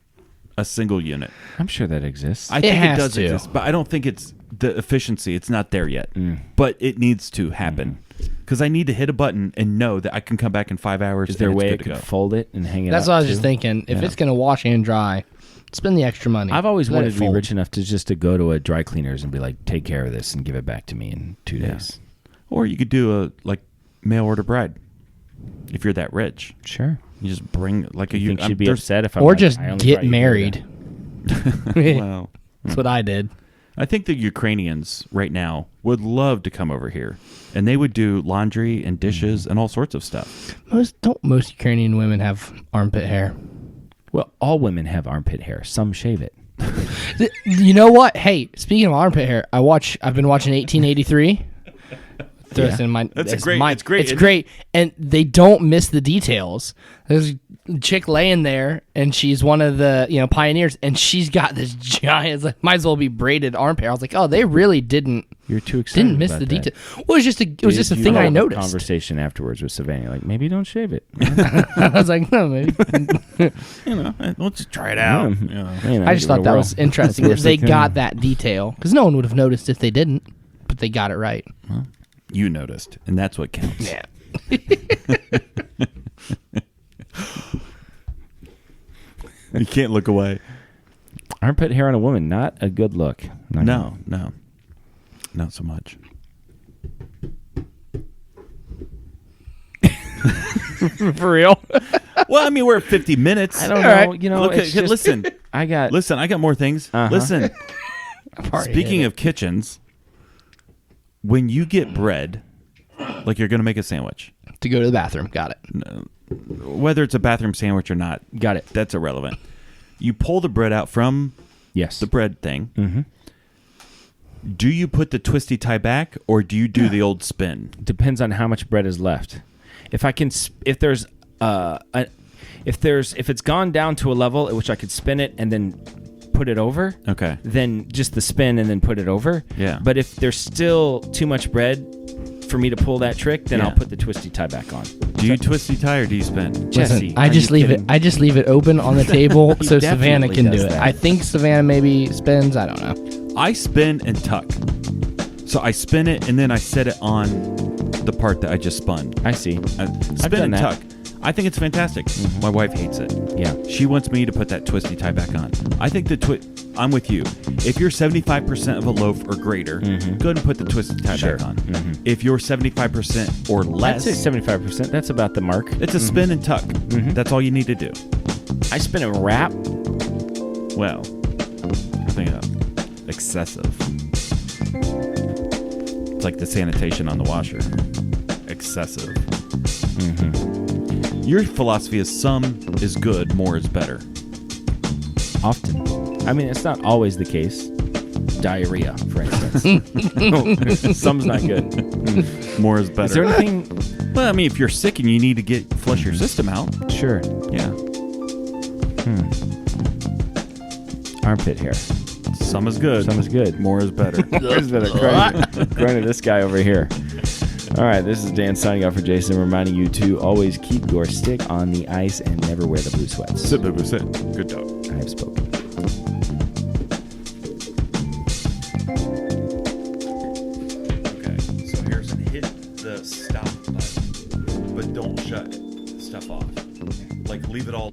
Speaker 4: A single unit.
Speaker 3: I'm sure that exists.
Speaker 4: I think it
Speaker 5: has
Speaker 4: does
Speaker 5: to.
Speaker 4: exist, but I don't think it's the efficiency. It's not there yet. But it needs to happen. Because I need to hit a button and know that I can come back in 5 hours.
Speaker 3: Is there a
Speaker 4: and it's
Speaker 3: way
Speaker 4: good
Speaker 3: it
Speaker 4: to
Speaker 3: could
Speaker 4: go.
Speaker 3: fold it and hang it
Speaker 5: That's
Speaker 3: up
Speaker 5: what I was
Speaker 3: too?
Speaker 5: just thinking. If
Speaker 3: Yeah.
Speaker 5: it's going to wash and dry, spend the extra money.
Speaker 3: I've always
Speaker 5: Let
Speaker 3: wanted
Speaker 5: it
Speaker 3: to be
Speaker 5: fold.
Speaker 3: rich enough to just to go to a dry cleaners and be like, take care of this and give it back to me in 2 days.
Speaker 4: Or you could do a mail order bride. If you're that rich,
Speaker 3: Sure.
Speaker 4: you just bring like
Speaker 3: You think she'd be
Speaker 4: there's-
Speaker 3: upset if I'm
Speaker 5: Or
Speaker 3: like,
Speaker 5: just
Speaker 3: I only
Speaker 5: get
Speaker 3: brought you
Speaker 5: married.
Speaker 4: Well,
Speaker 5: That's what I did.
Speaker 4: I think the Ukrainians right now would love to come over here, and they would do laundry and dishes and all sorts of stuff.
Speaker 5: Most Ukrainian women have armpit hair?
Speaker 3: Well, all women have armpit hair. Some shave it.
Speaker 5: You know what? Hey, speaking of armpit hair, I've been watching 1883. Throw this in my,
Speaker 4: That's
Speaker 5: it's
Speaker 4: great.
Speaker 5: my-
Speaker 4: It's great,
Speaker 5: It's
Speaker 4: isn't it?
Speaker 5: great, and they don't miss the details. There's a chick laying there, and she's one of the pioneers, and she's got this giant, it's like, might as well be braided armpit hair. I was like, oh, they really didn't
Speaker 3: You're too excited.
Speaker 5: miss
Speaker 3: about
Speaker 5: the
Speaker 3: that.
Speaker 5: detail. Well, it was just a
Speaker 3: You
Speaker 5: thing I
Speaker 3: have a
Speaker 5: noticed.
Speaker 3: Conversation afterwards with Savannah, like maybe don't shave it.
Speaker 5: I was like, no, maybe.
Speaker 4: Let's just try it out.
Speaker 5: I just thought that was interesting that
Speaker 3: worst
Speaker 5: they
Speaker 3: they can.
Speaker 5: got that detail because no one would have noticed if they didn't, but they got it right.
Speaker 4: You noticed, and that's what counts.
Speaker 5: Yeah.
Speaker 4: You can't look away.
Speaker 3: Armpit hair on a woman, not a good look.
Speaker 4: No, not so much.
Speaker 5: For real.
Speaker 4: Well, I mean, we're at 50 minutes.
Speaker 3: I don't
Speaker 5: All
Speaker 3: know.
Speaker 5: right.
Speaker 3: You know,
Speaker 4: Look,
Speaker 3: it's just,
Speaker 4: listen,
Speaker 3: I got.
Speaker 4: I got more things. Listen, speaking of kitchens, when you get bread, like you're going to make a sandwich,
Speaker 5: To go to the bathroom. Got it.
Speaker 4: whether it's a bathroom sandwich or not,
Speaker 3: Got it.
Speaker 4: that's irrelevant. You pull the bread out from
Speaker 3: Yes.
Speaker 4: the bread thing. Do you put the twisty tie back, or do you do the old spin?
Speaker 3: Depends on how much bread is left. If I can, if it's gone down to a level at which I could spin it and then put it over.
Speaker 4: Okay.
Speaker 3: Then just the spin and then put it over.
Speaker 4: Yeah.
Speaker 3: But if there's still too much bread for me to pull that trick, then
Speaker 4: Yeah.
Speaker 3: I'll put the twisty tie back on.
Speaker 4: Do you twisty tie or do you spin?
Speaker 3: Jesse,
Speaker 5: Listen, I
Speaker 3: are
Speaker 5: just
Speaker 3: you
Speaker 5: leave
Speaker 3: kidding?
Speaker 5: it. I just leave it open on the table
Speaker 3: He
Speaker 5: so Savannah
Speaker 3: definitely
Speaker 5: can do
Speaker 3: does
Speaker 5: it.
Speaker 3: that.
Speaker 5: I think Savannah maybe spins. I don't know.
Speaker 4: I spin and tuck. So I spin it and then I set it on the part that I just spun.
Speaker 3: I see.
Speaker 4: Spin
Speaker 3: done
Speaker 4: and
Speaker 3: that.
Speaker 4: tuck. I think it's fantastic. My wife hates it.
Speaker 3: Yeah.
Speaker 4: She wants me to put that twisty tie back on. I think I'm with you. If you're 75% of a loaf or greater, go ahead and put the twisty tie back on. If you're 75% or
Speaker 3: I'd
Speaker 4: less,
Speaker 3: say 75%. That's about the mark.
Speaker 4: it's a spin and tuck. That's all you need to do.
Speaker 3: I spin and wrap.
Speaker 4: Well, I think excessive. It's like the sanitation on the washer. Excessive. Your philosophy is some is good, more is better.
Speaker 3: Often. I mean, it's not always the case. Diarrhea, for instance. Some's not good.
Speaker 4: More is better.
Speaker 3: Is there anything?
Speaker 4: Well, I mean, if you're sick and you need to flush your system out,
Speaker 3: Sure.
Speaker 4: yeah,
Speaker 3: Armpit hair.
Speaker 4: some is good.
Speaker 3: Some is good.
Speaker 4: More is better.
Speaker 3: Where's been according to this guy over here. All right, this is Dan signing off for Jason, reminding you to always keep your stick on the ice and never wear the blue sweats.
Speaker 4: Sit, baby, sit. Good dog.
Speaker 3: I have spoken.
Speaker 4: Okay, so Harrison, hit the stop button, but don't shut stuff off. Like, leave it all.